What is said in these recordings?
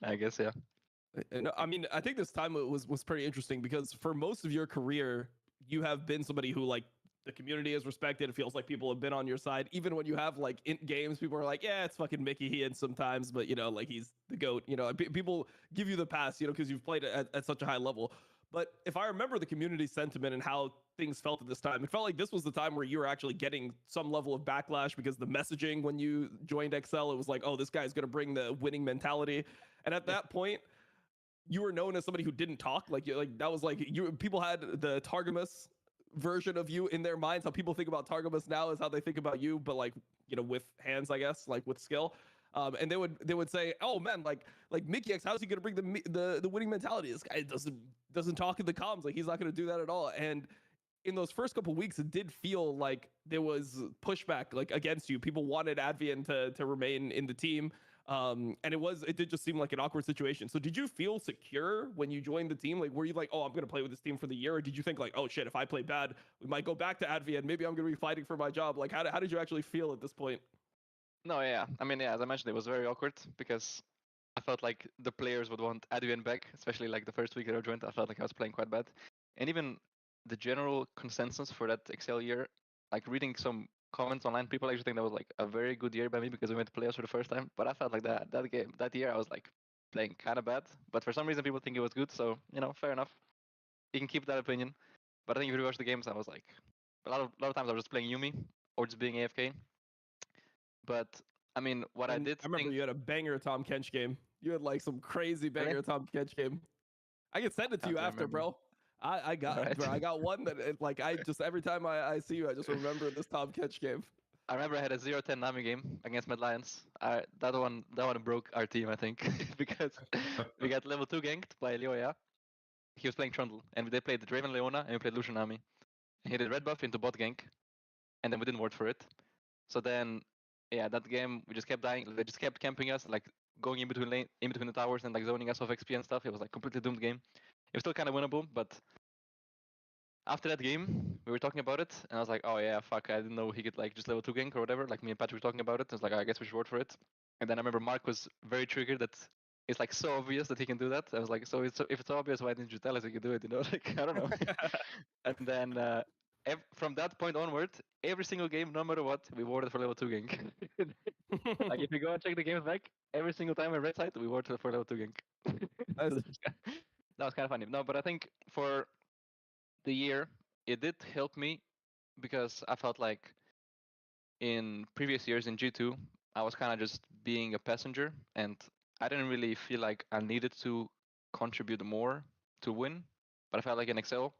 I guess, yeah. And I mean, I think this time was pretty interesting because for most of your career, you have been somebody who like the community is respected. It feels like people have been on your side, even when you have like in games. People are like, "Yeah, it's fucking Mickey Hean sometimes," but you know, like he's the goat. You know, people give you the pass, you know, because you've played at such a high level. But if I remember the community sentiment and how things felt at this time, it felt like this was the time where you were actually getting some level of backlash because the messaging when you joined XL, it was like, "Oh, this guy's going to bring the winning mentality," and at that point you were known as somebody who didn't talk. Like that was like you. People had the Targamas version of you in their minds. How people think about Targamas now is how they think about you, but like you know with hands, I guess, like with skill. And they would say, "Oh man, like Mickey X, how's he gonna bring the winning mentality? This guy doesn't talk in the comms. Like he's not gonna do that at all." And in those first couple of weeks, it did feel like there was pushback like against you. People wanted Advian to remain in the team. And it did just seem like an awkward situation. So did you feel secure when you joined the team? Like, were you like, oh, I'm going to play with this team for the year? Or did you think like, oh shit, if I play bad, we might go back to Advian. Maybe I'm going to be fighting for my job. Like, how did you actually feel at this point? No, yeah. I mean, yeah, as I mentioned, it was very awkward because I felt like the players would want Adrian back, especially like the first week that I joined. I felt like I was playing quite bad. And even the general consensus for that Excel year, like reading some comments online, people actually think that was like a very good year by me because we went to playoffs for the first time. But I felt like that year I was like playing kind of bad. But for some reason, people think it was good. So, you know, fair enough. You can keep that opinion. But I think if you watch the games, I was like, a lot of times I was just playing Yumi or just being AFK. But I mean, what I did I remember think, you had a banger Tom Kench game. You had like some crazy banger really? Tom Kench game. I can send it to I you don't after, remember. bro. I got Alright. bro, I got one that like I just every time I see you, I just remember this Tom Kench game. I remember I had a 0-10 Nami game against Mad Lions. That one broke our team, I think, because we got level 2 ganked by Leoya. He was playing Trundle, and they played Draven Leona, and we played Lucian Nami. He did red buff into bot gank, and then we didn't ward for it. So then, yeah, that game we just kept dying. They just kept camping us, like going in between the towers and like zoning us off XP and stuff. It was like completely doomed game. It was still kind of winnable, but after that game, we were talking about it, and I was like, oh yeah, fuck, I didn't know he could like just level 2 gank or whatever. Like me and Patrick were talking about it. I was like, I guess we should ward for it. And then I remember Mark was very triggered that it's like so obvious that he can do that. I was like, so if it's obvious, why didn't you tell us he could do it? You know, like I don't know. And then from that point onward, every single game, no matter what, we warded for level 2 gank. Like if you go and check the games back, every single time in red side, we warded for level 2 gank. Nice. So that was kind of funny. No, but I think for the year, it did help me because I felt like in previous years in G2, I was kind of just being a passenger and I didn't really feel like I needed to contribute more to win. But I felt like in Excel,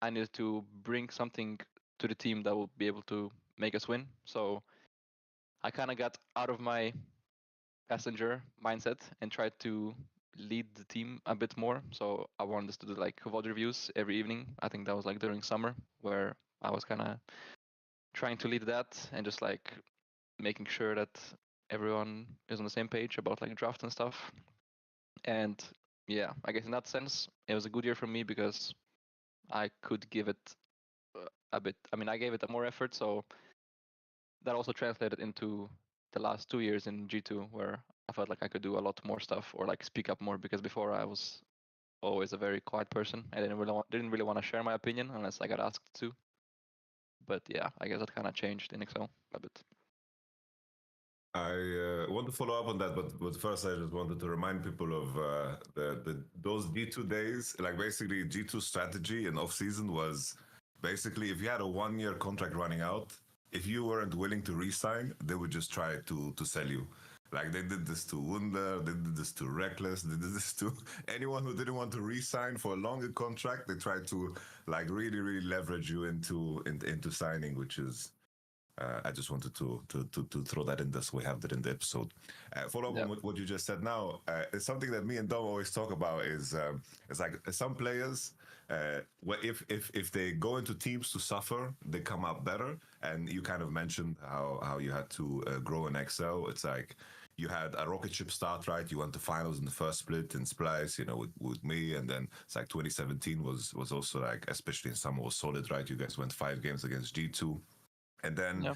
I needed to bring something to the team that will be able to make us win. So I kind of got out of my passenger mindset and tried to lead the team a bit more. So I wanted us to do like VOD reviews every evening. I think that was like during summer where I was kind of trying to lead that and just like making sure that everyone is on the same page about like draft and stuff. And yeah, I guess in that sense, it was a good year for me because I could give it a bit. I mean, I gave it a more effort, so that also translated into the last 2 years in G2 where I felt like I could do a lot more stuff or like speak up more because before I was always a very quiet person. I didn't really want to share my opinion unless I got asked to. But yeah, I guess that kind of changed in Excel a bit. I want to follow up on that, but first I just wanted to remind people of those G2 days. Like basically G2 strategy in off season was basically if you had a 1-year contract running out, if you weren't willing to re-sign, they would just try to sell you. Like they did this to Wunder, they did this to Reckless, they did this to anyone who didn't want to re-sign for a longer contract. They tried to like really leverage you into signing, which is. I just wanted to throw that in this. We have that in the episode. Follow up on what you just said now. It's something that me and Dom always talk about. Is it's like some players, if they go into teams to suffer, they come out better. And you kind of mentioned how you had to grow in Excel. It's like you had a rocket ship start, right? You went to finals in the first split in Splice, with me, and then it's like 2017 was also like, especially in summer, was solid, right? You guys went 5 games against G2. And then Yeah.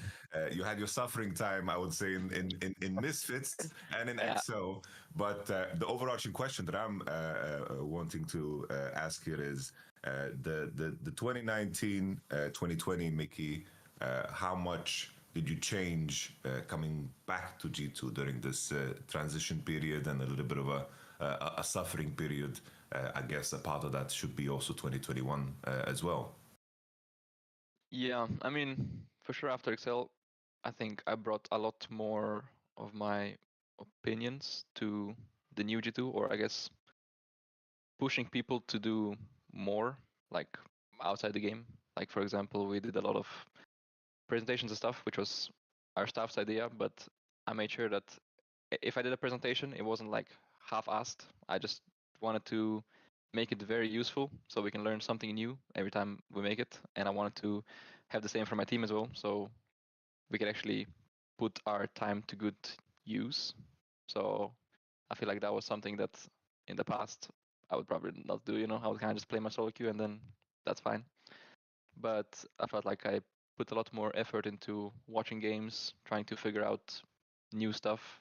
you had your suffering time, I would say, in Misfits and in Yeah. Excel. But the overarching question that I'm wanting to ask here is the 2019 2020 Mickey. How much did you change coming back to G2 during this transition period and a little bit of a suffering period? I guess a part of that should be also 2021 as well. Yeah, I mean, for sure after Excel, I think I brought a lot more of my opinions to the new G2, or I guess pushing people to do more, like outside the game. Like for example, we did a lot of presentations and stuff, which was our staff's idea, but I made sure that if I did a presentation, it wasn't like half-assed. I just wanted to make it very useful so we can learn something new every time we make it. And I wanted to have the same for my team as well, so we could actually put our time to good use. So I feel like that was something that in the past I would probably not do. I would kind of just play my solo queue and then that's fine. But I felt like I put a lot more effort into watching games, trying to figure out new stuff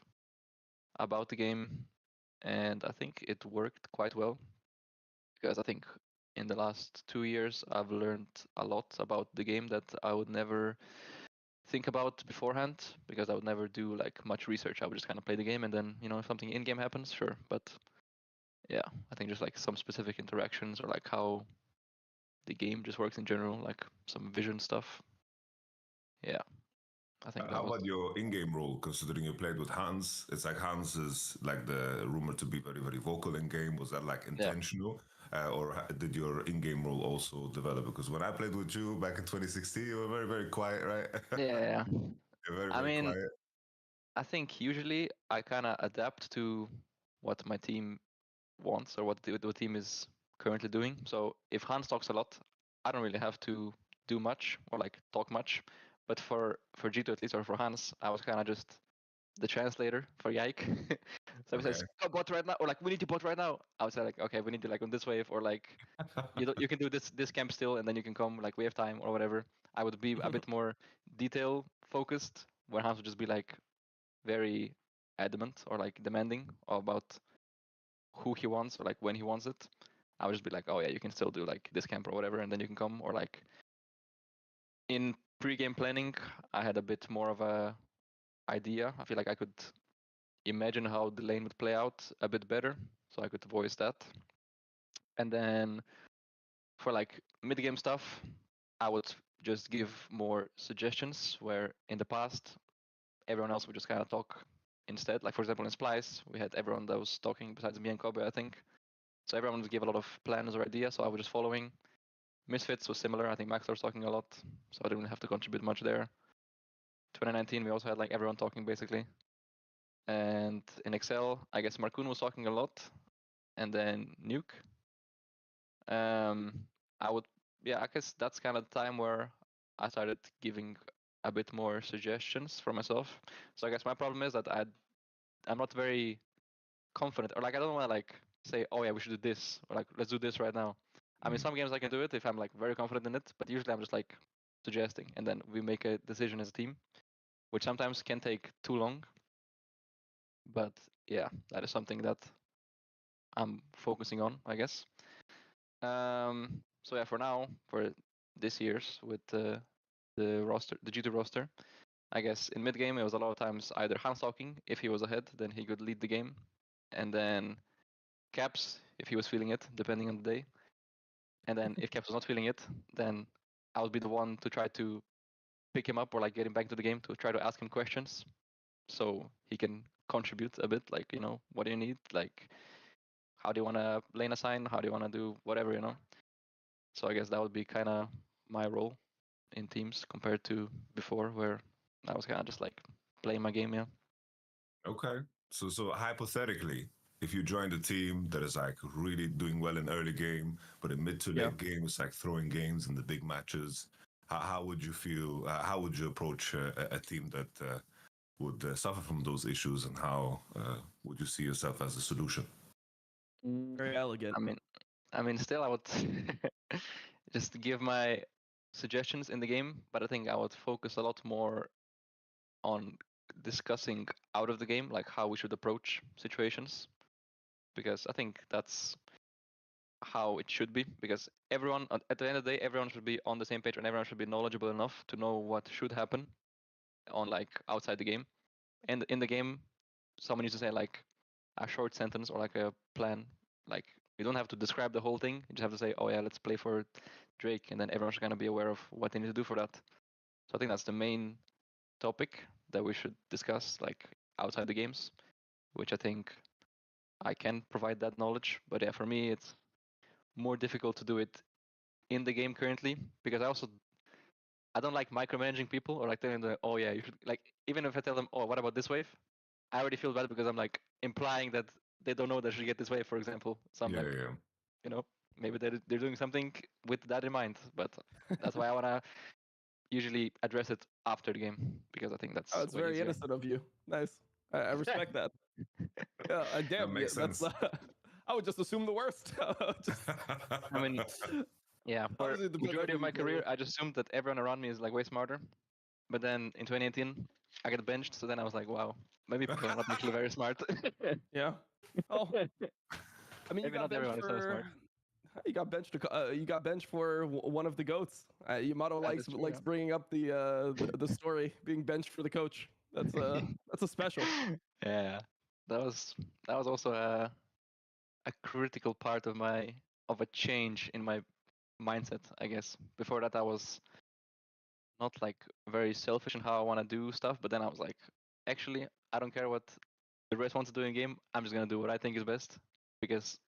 about the game, and I think it worked quite well because I think in the last 2 years I've learned a lot about the game that I would never think about beforehand because I would never do like much research. I would just kind of play the game and then if something in game happens, sure. But yeah, I think just like some specific interactions or like how the game just works in general, like some vision stuff. Yeah, I think that How was. about your in-game role? Considering you played with Hans, it's like Hans is like the rumored to be very, very vocal in game. Was that like Yeah. intentional, or did your in-game role also develop? Because when I played with you back in 2016, you were very, very quiet, right? Yeah. You're very, I very mean, quiet. I think usually I kind of adapt to what my team wants or what the team is currently doing. So if Hans talks a lot, I don't really have to do much or like talk much. But for Gito at least or for Hans, I was kind of just the translator for Yike. So if he says Okay. go bot right now or like we need to bot right now, I would say like okay we need to like on this wave or like you can do this camp still and then you can come like we have time or whatever. I would be a bit more detail focused where Hans would just be like very adamant or like demanding about who he wants or like when he wants it. I would just be like, oh yeah, you can still do like this camp or whatever, and then you can come. Or like in pre-game planning, I had a bit more of a idea. I feel like I could imagine how the lane would play out a bit better, so I could voice that. And then for like mid-game stuff, I would just give more suggestions. Where in the past, everyone else would just kind of talk instead. Like for example, in Splice, we had everyone that was talking besides me and Kobe, I think. So everyone would give a lot of plans or ideas, so I was just following. Misfits was similar. I think Max was talking a lot, so I didn't really have to contribute much there. 2019, we also had like everyone talking basically. And in Excel, I guess Markoon was talking a lot, and then Nuke. I would, yeah, I guess that's kind of the time where I started giving a bit more suggestions for myself. So I guess my problem is that I'm not very confident, or like I don't want to like say, oh yeah, we should do this, or like let's do this right now. I mean, some games I can do it if I'm like very confident in it, but usually I'm just like suggesting, and then we make a decision as a team, which sometimes can take too long. But yeah, that is something that I'm focusing on, I guess. So yeah, for now, for this year's with the roster, the G2 roster, I guess in mid game it was a lot of times either Hans talking. If he was ahead, then he could lead the game, and then Caps if he was feeling it, depending on the day. And then if Caps was not feeling it, then I would be the one to try to pick him up or like get him back to the game to try to ask him questions so he can contribute a bit. Like, what do you need? Like, how do you want to lane assign? How do you want to do whatever? So I guess that would be kind of my role in teams compared to before where I was kind of just like playing my game, yeah. Okay. So hypothetically, if you joined a team that is like really doing well in early game, but in mid to Yeah. late game, it's like throwing games in the big matches. How would you feel? How would you approach a team that would suffer from those issues, and how would you see yourself as a solution? Very elegant. I mean, still I would just give my suggestions in the game, but I think I would focus a lot more on discussing out of the game, like how we should approach situations, because I think that's how it should be. Because everyone, at the end of the day, everyone should be on the same page, and everyone should be knowledgeable enough to know what should happen on like outside the game. And in the game, someone needs to say like a short sentence or like a plan. Like you don't have to describe the whole thing. You just have to say, "Oh yeah, let's play for Drake," and then everyone should kind of be aware of what they need to do for that. So I think that's the main topic that we should discuss, like outside the games, which I think I can provide that knowledge. But yeah, for me, it's more difficult to do it in the game currently because I don't like micromanaging people or like telling them, oh yeah, you should like even if I tell them, oh, what about this wave? I already feel bad because I'm like implying that they don't know they should get this wave, for example. So I'm Yeah, like, yeah. you know, maybe they're doing something with that in mind. But that's why I wanna usually address it after the game because I think Oh, that's it's way very easier. innocent of you. Nice. I respect that. Yeah, That damn, yeah, makes that's. sense. I would just assume the worst. Just I mean, yeah, for obviously it depends on majority who of you my play career, with. I just assumed that everyone around me is like way smarter. But then in 2018, I got benched. So then I was like, wow, maybe people are not actually very smart. Yeah. Oh, I mean, you Maybe got not benched everyone is so for. smart. You got benched. You got benched for one of the goats. Yamato That likes is true. likes bringing up the story being benched for the coach. That's a special. Yeah, that was also a critical part of a change in my mindset, I guess. Before that, I was not like very selfish in how I want to do stuff, but then I was like, actually, I don't care what the rest wants to do in game. I'm just gonna do what I think is best because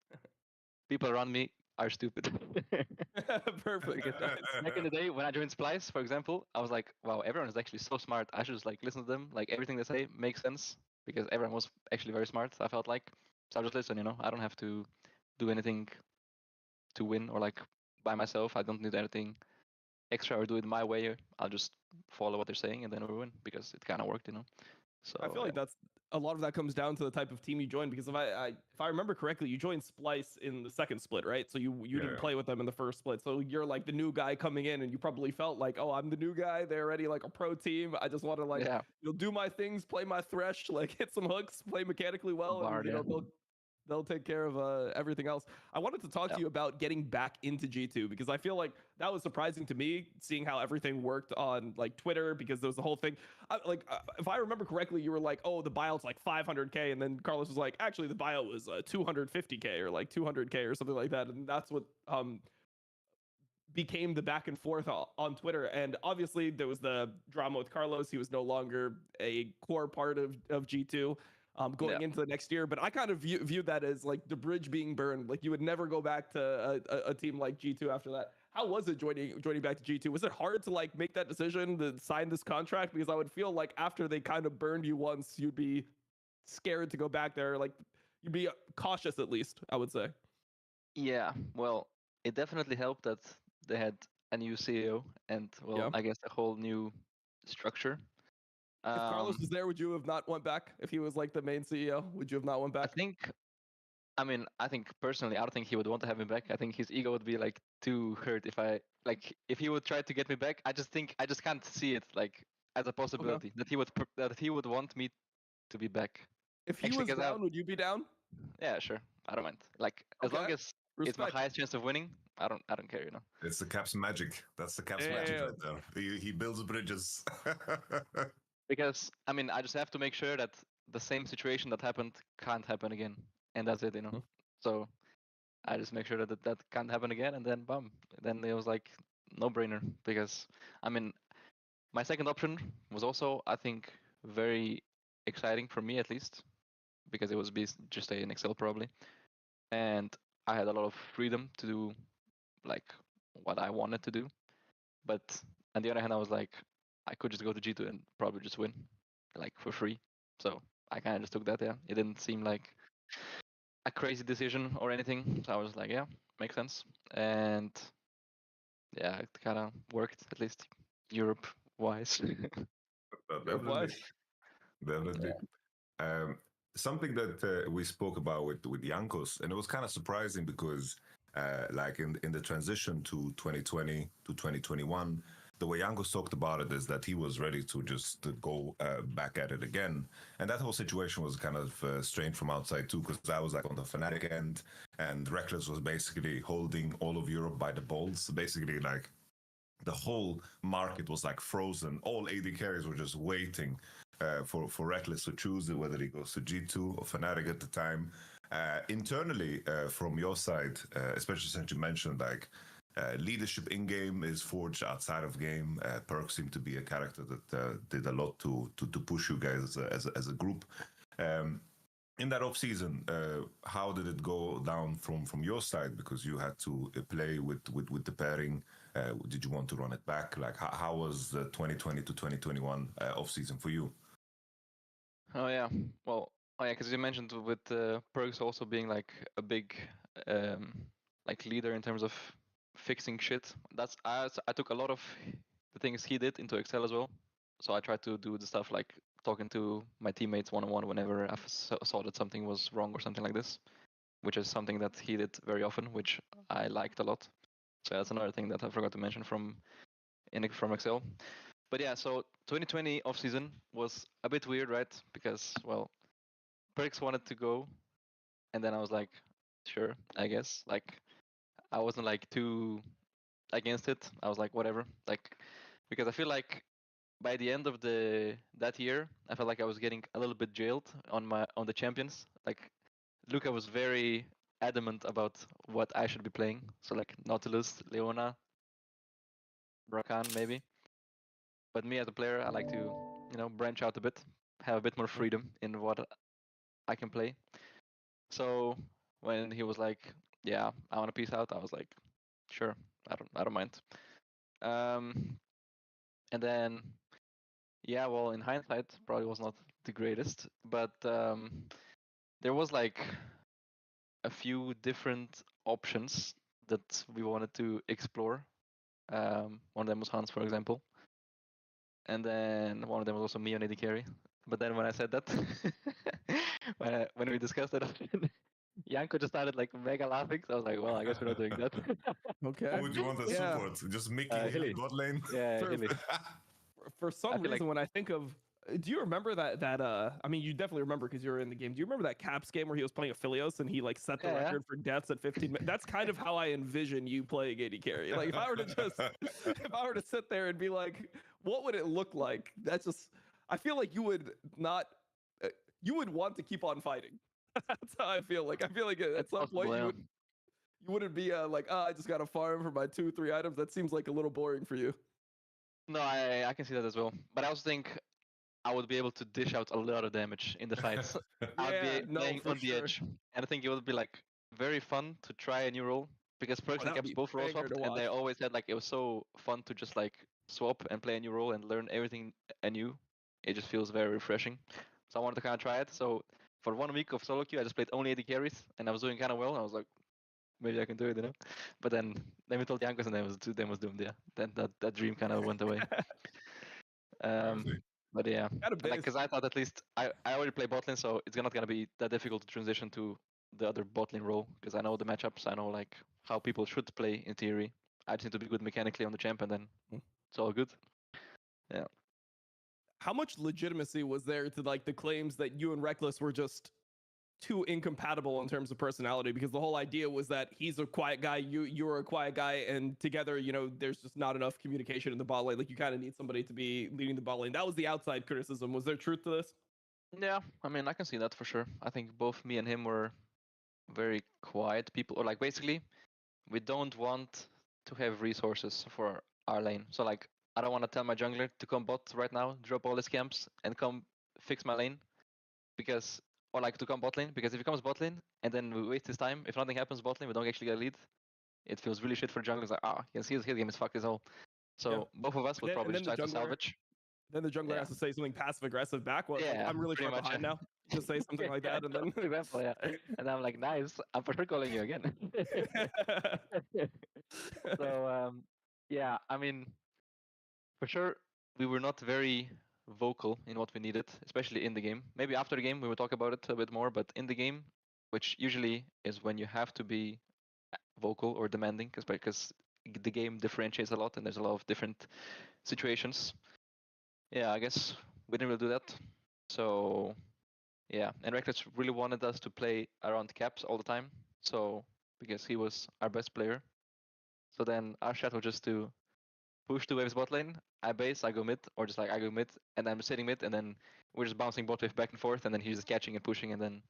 people around me are stupid. Perfect. Because Nice. back in the day when I joined Splice, for example, I was like, wow, everyone is actually so smart. I should just like listen to them. Like everything they say makes sense because everyone was actually very smart. I felt like, so I just listen. I don't have to do anything to win or like by myself. I don't need anything extra or do it my way. I'll just follow what they're saying and then we win because it kind of worked. I So feel like that's a lot of that comes down to the type of team you join because if I remember correctly, you joined Splice in the second split, right? So you Yeah, didn't yeah. play with them in the first split. So you're like the new guy coming in, and you probably felt like, oh, I'm the new guy. They're already like a pro team. I just want to like yeah, do my things, play my thresh, like hit some hooks, play mechanically well, and Bard, yeah. they'll take care of everything else. I wanted to talk Yeah. to you about getting back into G2 because I feel like that was surprising to me, seeing how everything worked on like Twitter because there was the whole thing. If I remember correctly, you were like, "Oh, the buyout's like 500K," and then Carlos was like, "Actually, the buyout was 250K or like 200K or something like that," and that's what became the back and forth on Twitter. And obviously, there was the drama with Carlos. He was no longer a core part of G2 going Yeah. into the next year. But I kind of viewed that as like the bridge being burned. Like you would never go back to a team like G2 after that. How was it joining back to G2? Was it hard to like make that decision to sign this contract? Because I would feel like after they kind of burned you once, you'd be scared to go back there. Like you'd be cautious at least, I would say. Yeah, well, it definitely helped that they had a new CEO and, well, Yeah. I guess a whole new structure. If Carlos Um, was there, would you have not went back? If he was like the main CEO, would you have not went I back? think, I think personally, I don't think he would want to have me back. I think his ego would be like too hurt if he would try to get me back. I just can't see it like as a Okay. possibility that he would want me to be back. If he Actually, was because down, would you be down? yeah, sure, I don't mind. Like as long Okay. as it's my Respect. highest chance of winning, I don't care. It's the Caps magic. That's the Caps magic Damn. right there. He builds bridges. Because I just have to make sure that the same situation that happened can't happen again, and that's it. Mhm. So I just make sure that can't happen again, and then bam, then it was like no brainer. Because I mean, my second option was also I think very exciting for me at least because it was just an Excel probably, and I had a lot of freedom to do like what I wanted to do. But on the other hand, I was like, I could just go to G2 and probably just win, like for free. So I kind of just took that. Yeah, it didn't seem like a crazy decision or anything. So I was like, yeah, makes sense. And yeah, it kind of worked at least Europe wise. Europe Definitely, wise. definitely. Um, Something that we spoke about with Yankos, and it was kind of surprising because like in the transition to 2020 to 2021, the way Jankos talked about it is that he was ready to just go back at it again. And that whole situation was kind of strange from outside too, because I was like on the Fnatic end, and Reckless was basically holding all of Europe by the balls. Basically, like the whole market was like frozen. All AD carriers were just waiting for Reckless to choose whether he goes to G2 or Fnatic at the time. Internally, from your side, especially since you mentioned like leadership in game is forged outside of game. Perk seemed to be a character that did a lot to push you guys as a group. In that off season, how did it go down from your side? Because you had to play with the pairing. Did you want to run it back? Like how was the 2020 to 2021 off season for you? Oh yeah, because you mentioned with Perks also being like a big like leader in terms of fixing shit. I took a lot of the things he did into Excel as well. So I tried to do the stuff like talking to my teammates one-on-one whenever I saw that something was wrong or something like this, which is something that he did very often, which I liked a lot. So that's another thing that I forgot to mention from Excel. But yeah, so 2020 off season was a bit weird, right? Because well, Perks wanted to go, and then I was like, sure, I guess. Like I wasn't like too against it. I was like, whatever. Like because I feel like by the end of that year, I felt like I was getting a little bit jailed on the champions. Like Luca was very adamant about what I should be playing. So like Nautilus, Leona, Rakan maybe. But me as a player, I like to, branch out a bit, have a bit more freedom in what I can play. So when he was like, "Yeah, I want to peace out," I was like, "Sure, I don't mind." And then, yeah, well, in hindsight, probably was not the greatest, but there was like a few different options that we wanted to explore. One of them was Hans, for example, and then one of them was also me on AD carry. But then when I said that, when we discussed it, Yanko just started like mega laughing. So I was like, well, I guess we're not doing that. Okay. Who would you want as Yeah. support? Just Mickey Hilly. bot lane? Yeah, For- Hilly. For some feel reason, like- when I think of, do you remember that? I mean, you definitely remember because you were in the game. Do you remember that Caps game where he was playing Aphelios and he like set the Yeah, yeah. record for deaths at 15 minutes? That's kind of how I envision you playing AD carry. Like if I were to sit there and be like, what would it look like? That's just, I feel like you would not, you would want to keep on fighting. That's how I feel like. I feel like at It's some possible, point yeah. you wouldn't be like, I just got to farm for my 2-3 items. That seems like a little boring for you. No, I can see that as well. But I also think I would be able to dish out a lot of damage in the fights. I would Yeah, be no, playing for on the sure. edge. And I think it would be like very fun to try a new role. Because Perks Oh, and that would Caps be both role banger swapped, to and they watch. always said like it was so fun to just like swap and play a new role and learn everything anew. It just feels very refreshing. So I wanted to kind of try it. So for 1 week of solo queue, I just played only AD carries, and I was doing kind of well. I was like, maybe I can do it. But then we told Jankos, and then was doomed. Yeah, then that dream kind of went away. Crazy. But yeah, Got a like bit. because I thought at least I already play bot lane, so it's not gonna be that difficult to transition to the other bot lane role because I know the matchups. I know like how people should play in theory. I just need to be good mechanically on the champ, and then it's all good. Yeah. How much legitimacy was there to like the claims that you and Reckless were just too incompatible in terms of personality? Because the whole idea was that he's a quiet guy, you're a quiet guy, and together, there's just not enough communication in the bot lane. Like you kind of need somebody to be leading the bot lane. That was the outside criticism. Was there truth to this? Yeah, I mean I can see that for sure. I think both me and him were very quiet people, or like basically we don't want to have resources for our lane. So like I don't want to tell my jungler to come bot right now, drop all his camps, and come fix my lane, because or like to come bot lane, because if he comes bot lane and then we waste his time, if nothing happens bot lane, we don't actually get a lead. It feels really shit for junglers. Like he can see his game is fucked as hell. So Yeah. both of us would probably just try to salvage. Then the jungler Yeah. has to say something passive aggressive back. Well, Yeah, I'm really pretty far much, behind yeah. now. Just say something like that, and then For example, yeah. And I'm like, nice. I'm for sure calling you again. So yeah, I mean, for sure we were not very vocal in what we needed, especially in the game. Maybe after the game we will talk about it a bit more, but in the game, which usually is when you have to be vocal or demanding, because the game differentiates a lot and there's a lot of different situations. Yeah, I guess we didn't really do that. So yeah, and Reckless really wanted us to play around caps all the time. So because he was our best player. So then our strat was just to push two waves bot lane. I base, I go mid, or just like I go mid, and I'm sitting mid, and then we're just bouncing bot wave back and forth, and then he's just catching and pushing, and then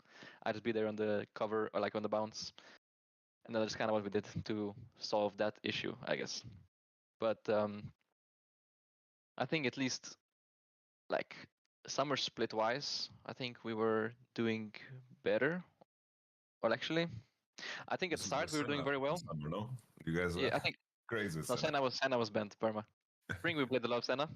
I just be there on the cover or like on the bounce. And that's kind of what we did to solve that issue, I guess. But I think at least like summer split wise, I think we were doing better. Or actually, I think at This the is the start we were doing very well. summer, no? You guys Yeah, were I think crazy with no, Senna. Senna was banned, Burma. Spring we played a lot of Senna,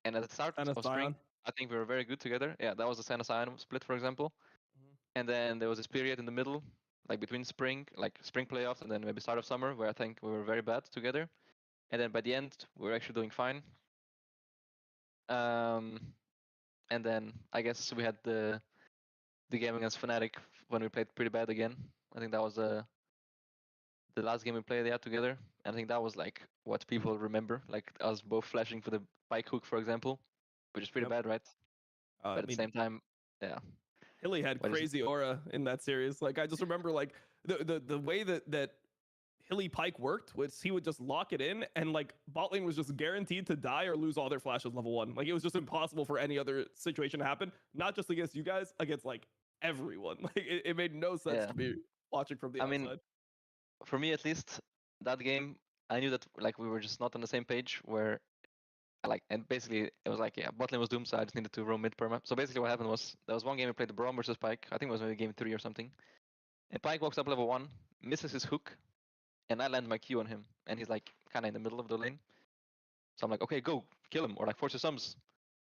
and at the start Senna of spring, Scion. I think we were very good together. Yeah, that was the Senna Cyan split, for example. Mhm. And then there was this period in the middle, like between spring, like spring playoffs, and then maybe start of summer, where I think we were very bad together. And then by the end, we were actually doing fine. Um, and then I guess we had the game against Fnatic when we played pretty bad again. I think that was the last game we played yeah together. And I think that was like what people remember, like us both flashing for the pike hook, for example, which is pretty Yep. bad, right? I But at the mean, same time, yeah. Hilly had What is it? crazy aura in that series. Like I just remember like the way that Hilly Pike worked was he would just lock it in and like bot lane was just guaranteed to die or lose all their flashes level 1. Like it was just impossible for any other situation to happen. Not just against you guys, against like everyone. Like it made no sense Yeah. to be watching from the I mean, outside. for me at least, that game, I knew that like we were just not on the same page. Where like and basically it was like yeah, bot lane was doomed, so I just needed to roam mid perma. So basically what happened was there was one game we played the Braum versus Pike. I think it was maybe game 3 or something. And Pike walks up level 1, misses his hook, and I land my Q on him, and he's like kind of in the middle of the lane. So I'm like, okay, go kill him or like force your sums.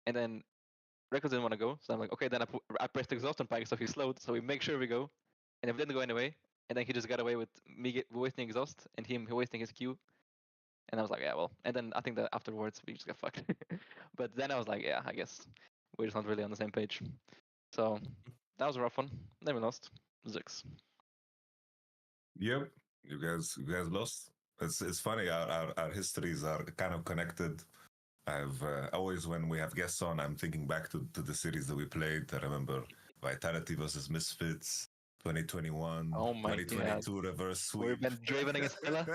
And then Records didn't want to go, so I'm like, okay, then I pressed exhaust on Pike, so he slowed. So we make sure we go, and if it didn't go anyway, and then he just got away with me wasting exhaust and him wasting his Q. And I was like, yeah, well. And then I think that afterwards we just got fucked. But then I was like, yeah, I guess we're just not really on the same page. So that was a rough one. Then we lost. Zix. Yep, you guys lost. It's funny. Our histories are kind of connected. I've always when we have guests on, I'm thinking back to the series that we played. I remember Vitality versus Misfits, 2021, Oh my god. 2022 reverse We've sweep. been Draven against Stella.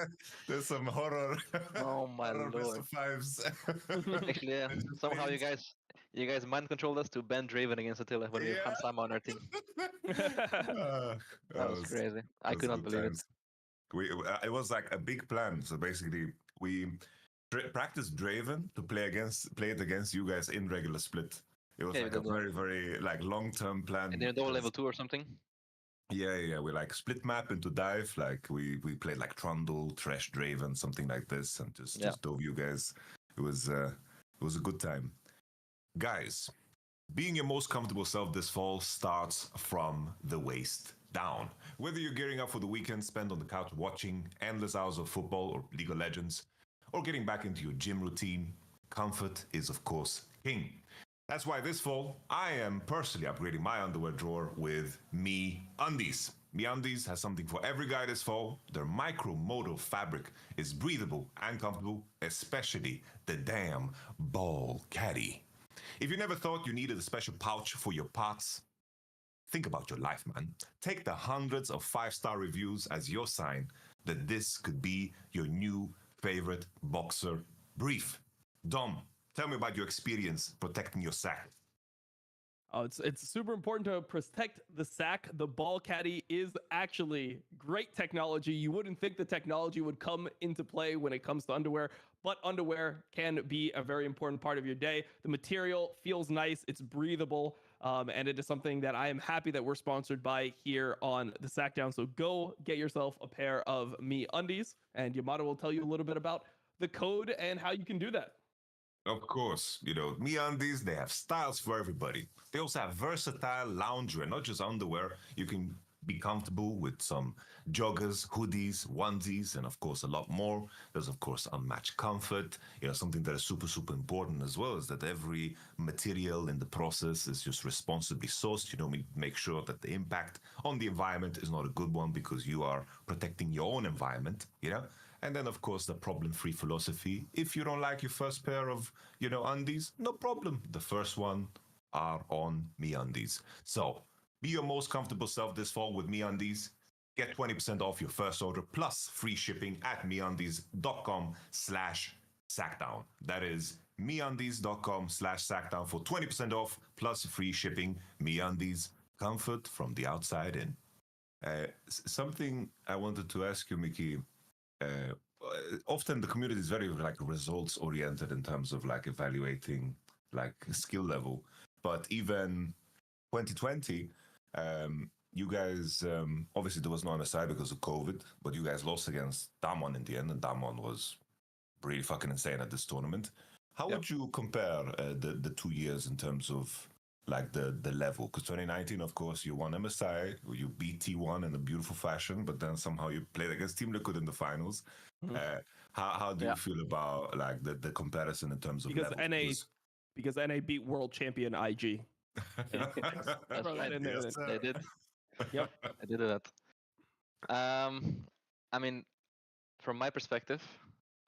There's some horror, Oh my horror best lord. of fives. Actually, yeah. Legend Somehow leads. you guys mind controlled us to ban Draven against Attila when we have Yeah. Hansama on our team. Uh, That was crazy. I could not good believe it. times. It was like a big plan. So basically, we practiced Draven to play it against you guys in regular split. It was Yeah, we like a did that. very like long-term plan. And they're all because- level 2 or something. yeah. We like split map into dive. Like we played like Trundle, Thresh, Draven, something like this, and Yeah. just dove you guys. It was a good time, guys. Being your most comfortable self this fall starts from the waist down. Whether you're gearing up for the weekend spent on the couch watching endless hours of football or League of Legends, or getting back into your gym routine, comfort is of course king. That's why this fall, I am personally upgrading my underwear drawer with Me Undies. Me Undies has something for every guy this fall. Their micro-modal fabric is breathable and comfortable, especially the damn ball caddy. If you never thought you needed a special pouch for your parts, think about your life, man. Take the hundreds of 5-star reviews as your sign that this could be your new favorite boxer brief. Dom, tell me about your experience protecting your sack. Oh, it's super important to protect the sack. The ball caddy is actually great technology. You wouldn't think the technology would come into play when it comes to underwear, but underwear can be a very important part of your day. The material feels nice, it's breathable, and it is something that I am happy that we're sponsored by here on the Sack Down. So go get yourself a pair of Me Undies, and Yamato will tell you a little bit about the code and how you can do that. Of course, MeUndies, they have styles for everybody. They also have versatile loungewear, not just underwear. You can be comfortable with some joggers, hoodies, onesies, and of course a lot more. There's of course unmatched comfort. Something that is super, super important as well is that every material in the process is just responsibly sourced. We make sure that the impact on the environment is not a good one because you are protecting your own environment, And then, of course, the problem-free philosophy. If you don't like your first pair of, undies, no problem. The first one are on MeUndies. So be your most comfortable self this fall with MeUndies. Get 20% off your first order plus free shipping at meundies.com/sackdown. That is meundies.com/sackdown for 20% off plus free shipping. MeUndies, comfort from the outside in. Something I wanted to ask you, Mickey. Often the community is very results oriented in terms of evaluating skill level, but even 2020, you guys obviously there was no MSI because of COVID, but you guys lost against Damwon in the end, and Damwon was really fucking insane at this tournament. How would you compare the 2 years in terms of the level? Because 2019, of course, you won MSI, you beat T1 in a beautiful fashion, but then somehow you played against Team Liquid in the finals. How do you feel about the comparison in terms of level? Because NA beat world champion IG. That's right. Yes, They did. Yep. I did that. I mean, from my perspective,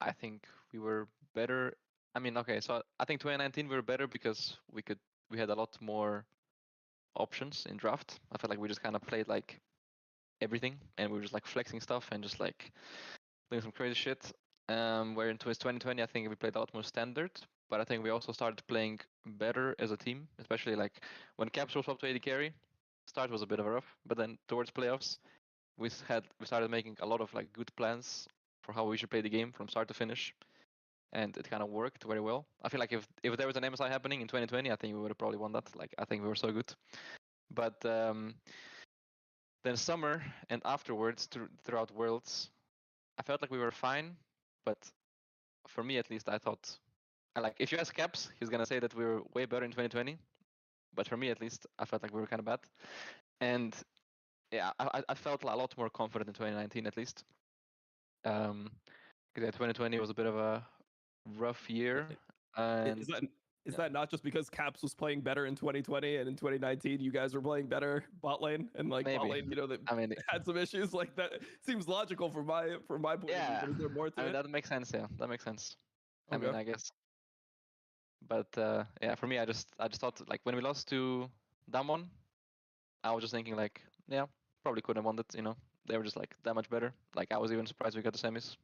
I think we were better. Okay, so I think 2019 we were better because we had a lot more options in draft. I felt like we just kind of played everything, and we were just flexing stuff and just doing some crazy shit. Where in 2020, I think we played a lot more standard, but I think we also started playing better as a team, especially when Caps was up to AD carry. Start was a bit of a rough, but then towards playoffs, we started making a lot of good plans for how we should play the game from start to finish, and it kind of worked very well. I feel like if there was an MSI happening in 2020, I think we would have probably won that. I think we were so good, but then summer and afterwards throughout Worlds, I felt like we were fine, but for me at least, I thought, if you ask Caps, he's gonna say that we were way better in 2020. But for me at least, I felt like we were kind of bad. And yeah, I felt a lot more confident in 2019 at least. Because 2020 was a bit of a rough year. And is that not just because Caps was playing better in 2020 and in 2019 you guys were playing better bot lane and maybe. bot lane, they had some issues like that? Seems logical from my point of view. But is there more to it? That makes sense. Yeah, that makes sense. Okay. I guess. But yeah, for me, I just thought when we lost to Damwon, I was just thinking yeah, probably couldn't have won it. They were just that much better. I was even surprised we got the semis.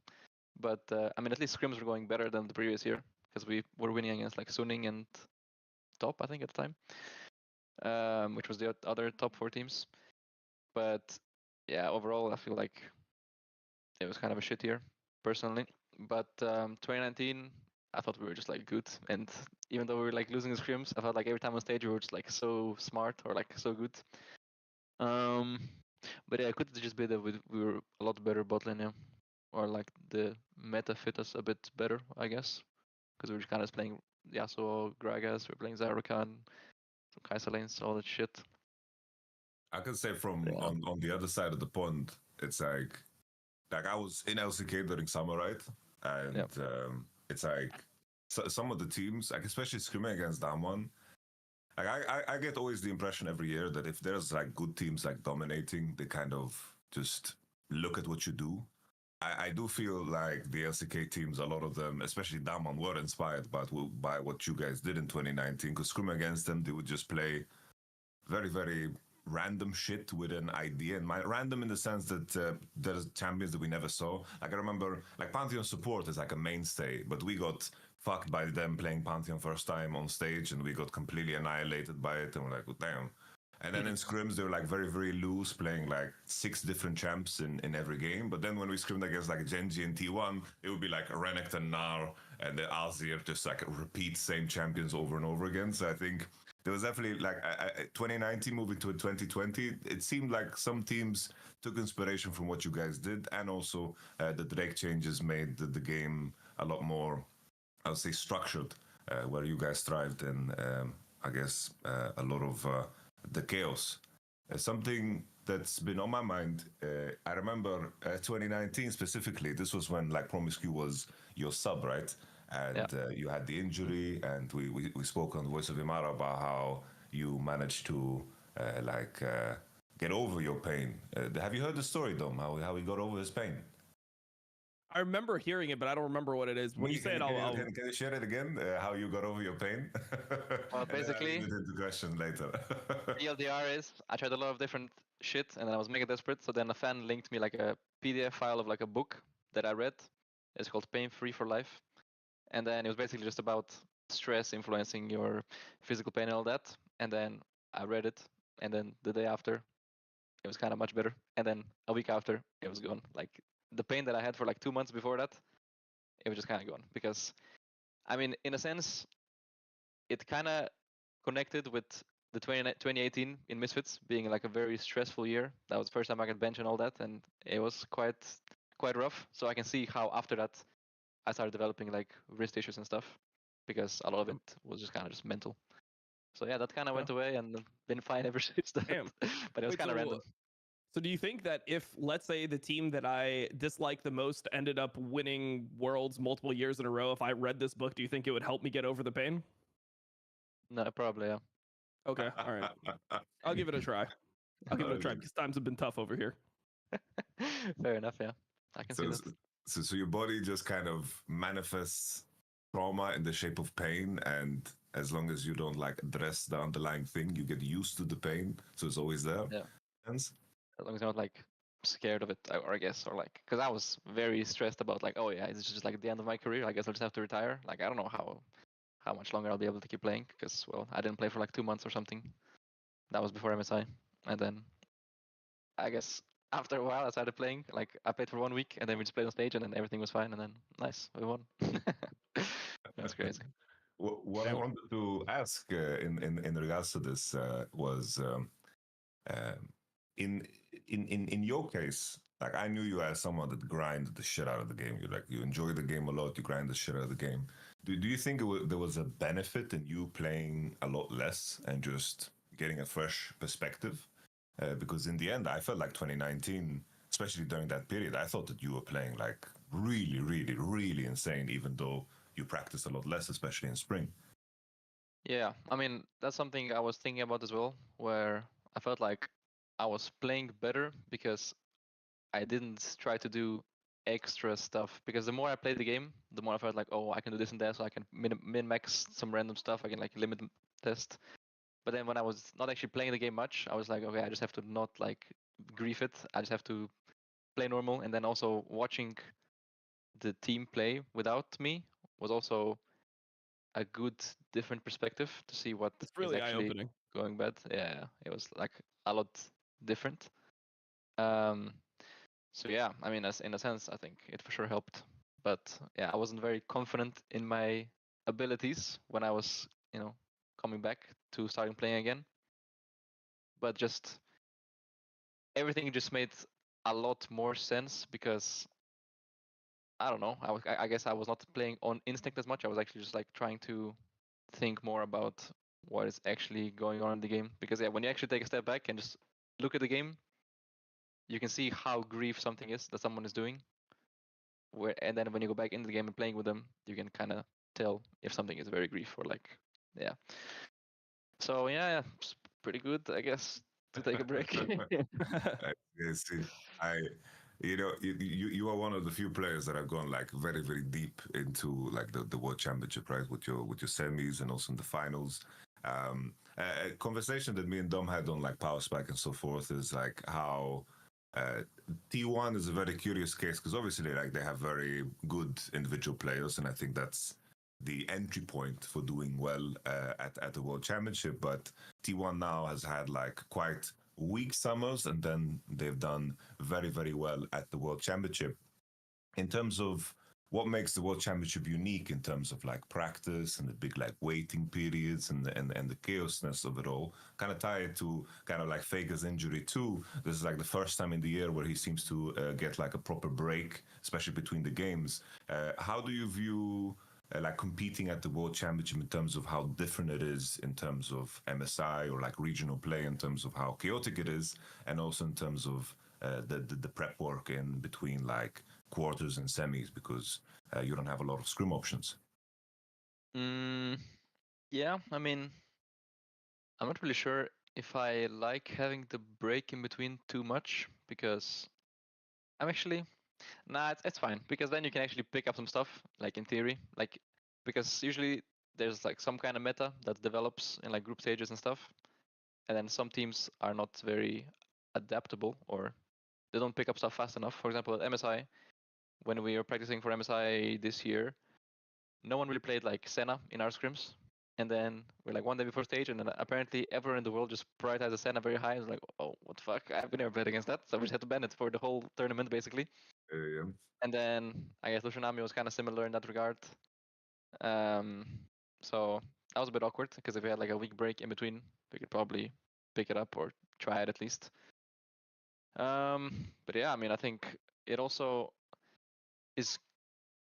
But at least scrims were going better than the previous year because we were winning against Suning and Top, I think at the time, which was the other top 4 teams. But yeah, overall, I feel like it was kind of a shit year personally. But 2019. I thought we were just good, and even though we were losing the scrims, I felt like every time on stage we were just so smart or so good. But yeah, it could just be that we were a lot better bot lane, yeah, or the meta fit us a bit better, I guess, because we were just kind of playing Yasuo, Gragas, we were playing Zyrakan, some Kai'Sa lanes, all that shit. I can say from on the other side of the pond, it's I was in LCK during summer, right? And it's some of the teams, especially scrimming against Damwon, I get always the impression every year that if there's good teams dominating, they kind of just look at what you do. I do feel like the LCK teams, a lot of them, especially Damwon, were inspired by what you guys did in 2019. Because scrimming against them, they would just play very, very random shit with an idea in mind. Random in the sense that there's champions that we never saw. I remember Pantheon support is a mainstay, but we got fucked by them playing Pantheon first time on stage, and we got completely annihilated by it, and we're oh, damn. And then in scrims, they were very, very loose, playing 6 different champs in every game. But then when we scrimmed against Genji and T1, it would be Renekton and Gnar and the Azir, just repeat same champions over and over again. So I think there was definitely 2019 moving to 2020. It seemed like some teams took inspiration from what you guys did, and also the Drake changes made the game a lot more, I would say, structured, where you guys thrived in, I guess, a lot of the chaos. Something that's been on my mind. I remember 2019 specifically. This was when like Promiscu was your sub, right? Yeah. And you had the injury, and we spoke on the Voice of Imara about how you managed to get over your pain. Have you heard the story, Dom? How he got over his pain? I remember hearing it, but I don't remember what it is. When you say it, Can you share it again? How you got over your pain? Well, And then I'll basically, leave it into question later. TLDR is I tried a lot of different shit, and then I was mega desperate. So then a fan linked me like a PDF file of like a book that I read. It's called Pain Free for Life, and then it was basically just about stress influencing your physical pain and all that. And then I read it, and then the day after, it was kind of much better. And then a week after, it was gone. Like the pain that I had for like 2 months before that, it was just kind of gone. Because I mean, in a sense, it kind of connected with the 2018 in Misfits being like a very stressful year. That was the first time I got bench and all that, and it was quite rough. So I can see how after that I started developing like wrist issues and stuff because a lot of it was just kind of just mental. So yeah, that kind of went away and been fine ever since that. Damn. But it was Wait, kind of random. So do you think that if, let's say, the team that I dislike the most ended up winning worlds multiple years in a row, if I read this book, do you think it would help me get over the pain? No, probably yeah. Okay, all right. I'll give it a try. I'll give it a try because times have been tough over here. Fair enough. Yeah, I can see that. So your body just kind of manifests trauma in the shape of pain, and as long as you don't like address the underlying thing, you get used to the pain, so it's always there. Yeah. Hence? As long as you're not like scared of it, or I guess, or like, because I was very stressed about like, oh yeah, it's just like the end of my career. I guess I'll just have to retire. Like I don't know how much longer I'll be able to keep playing because well, I didn't play for like 2 months or something. That was before MSI, and then I guess after a while I started playing. Like I played for 1 week, and then we just played on stage, and then everything was fine, and then nice, we won. That's crazy. What I wanted to ask in regards to this was um, in in your case, like I knew you as someone that grinded the shit out of the game. You enjoy the game a lot. You grind the shit out of the game. Do you think there was a benefit in you playing a lot less and just getting a fresh perspective? Because in the end, I felt like 2019, especially during that period, I thought that you were playing like really, really, really insane, even though you practiced a lot less, especially in spring. Yeah, I mean that's something I was thinking about as well, where I felt like I was playing better because I didn't try to do extra stuff. Because the more I played the game, the more I felt like, oh, I can do this and that, so I can min max some random stuff. I can like limit test. But then when I was not actually playing the game much, I was like, okay, I just have to not like grief it. I just have to play normal. And then also watching the team play without me was also a good different perspective to see what It's is really actually eye-opening. going bad. Yeah, it was like a lot different. Um, so yeah, I mean, as in a sense, I think it for sure helped. But yeah, I wasn't very confident in my abilities when I was, coming back to starting playing again. But just everything just made a lot more sense because I don't know. I guess I was not playing on instinct as much. I was actually just like trying to think more about what is actually going on in the game. Because yeah, when you actually take a step back and just look at the game, you can see how grief something is that someone is doing. And then when you go back into the game and playing with them, you can kind of tell if something is very grief or like, yeah. So yeah, it's pretty good, I guess, to take a break. I see. I, you are one of the few players that have gone like very, very deep into like the World Championship, right? With your semis and also in the finals. A conversation that me and Dom had on like Power Spike and so forth is like how uh, T1 is a very curious case because obviously like they have very good individual players, and I think that's the entry point for doing well at the World Championship. But T1 now has had like quite weak summers, and then they've done very, very well at the World Championship. In terms of what makes the World Championship unique in terms of like practice and the big like waiting periods and the chaosness of it all, kind of tie it to kind of like Faker's injury too. This is like the first time in the year where he seems to get like a proper break, especially between the games. How do you view like competing at the World Championship in terms of how different it is in terms of MSI or like regional play, in terms of how chaotic it is, and also in terms of the prep work in between like quarters and semis, because you don't have a lot of scrim options. Yeah, I mean, I'm not really sure if I like having the break in between too much, because I'm actually it's fine, because then you can actually pick up some stuff, like in theory, like because usually there's like some kind of meta that develops in like group stages and stuff, and then some teams are not very adaptable, or they don't pick up stuff fast enough. For example, at MSI, when we were practicing for MSI this year, no one really played like Senna in our scrims. And then we're like one day before stage, and then apparently everyone in the world just prioritized the Senna very high. It's like, oh, what the fuck? I've never played against that, so we just had to ban it for the whole tournament basically. Yeah. And then I guess Lushanami was kind of similar in that regard. So that was a bit awkward, because if we had like a week break in between, we could probably pick it up or try it at least. But yeah, I mean, I think it also is.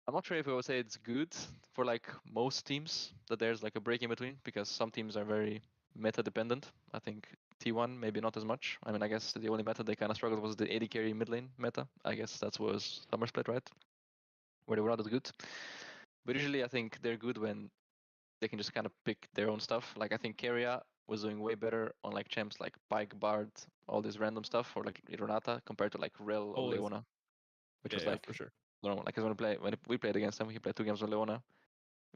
I'm not sure if I would say it's good for like most teams that there's like a break in between, because some teams are very meta dependent. I think T1 maybe not as much. I mean, I guess the only meta they kind of struggled was the AD carry mid lane meta. I guess that was Summer Split, right? Where they were not as good. But usually I think they're good when they can just kind of pick their own stuff. Like I think Keria was doing way better on like champs like Pyke, Bard, all this random stuff, or like Ironata, compared to like Rel or Always. Leona, which was Yeah, like for sure. normal. Like when we played against him, he played 2 games with Leona.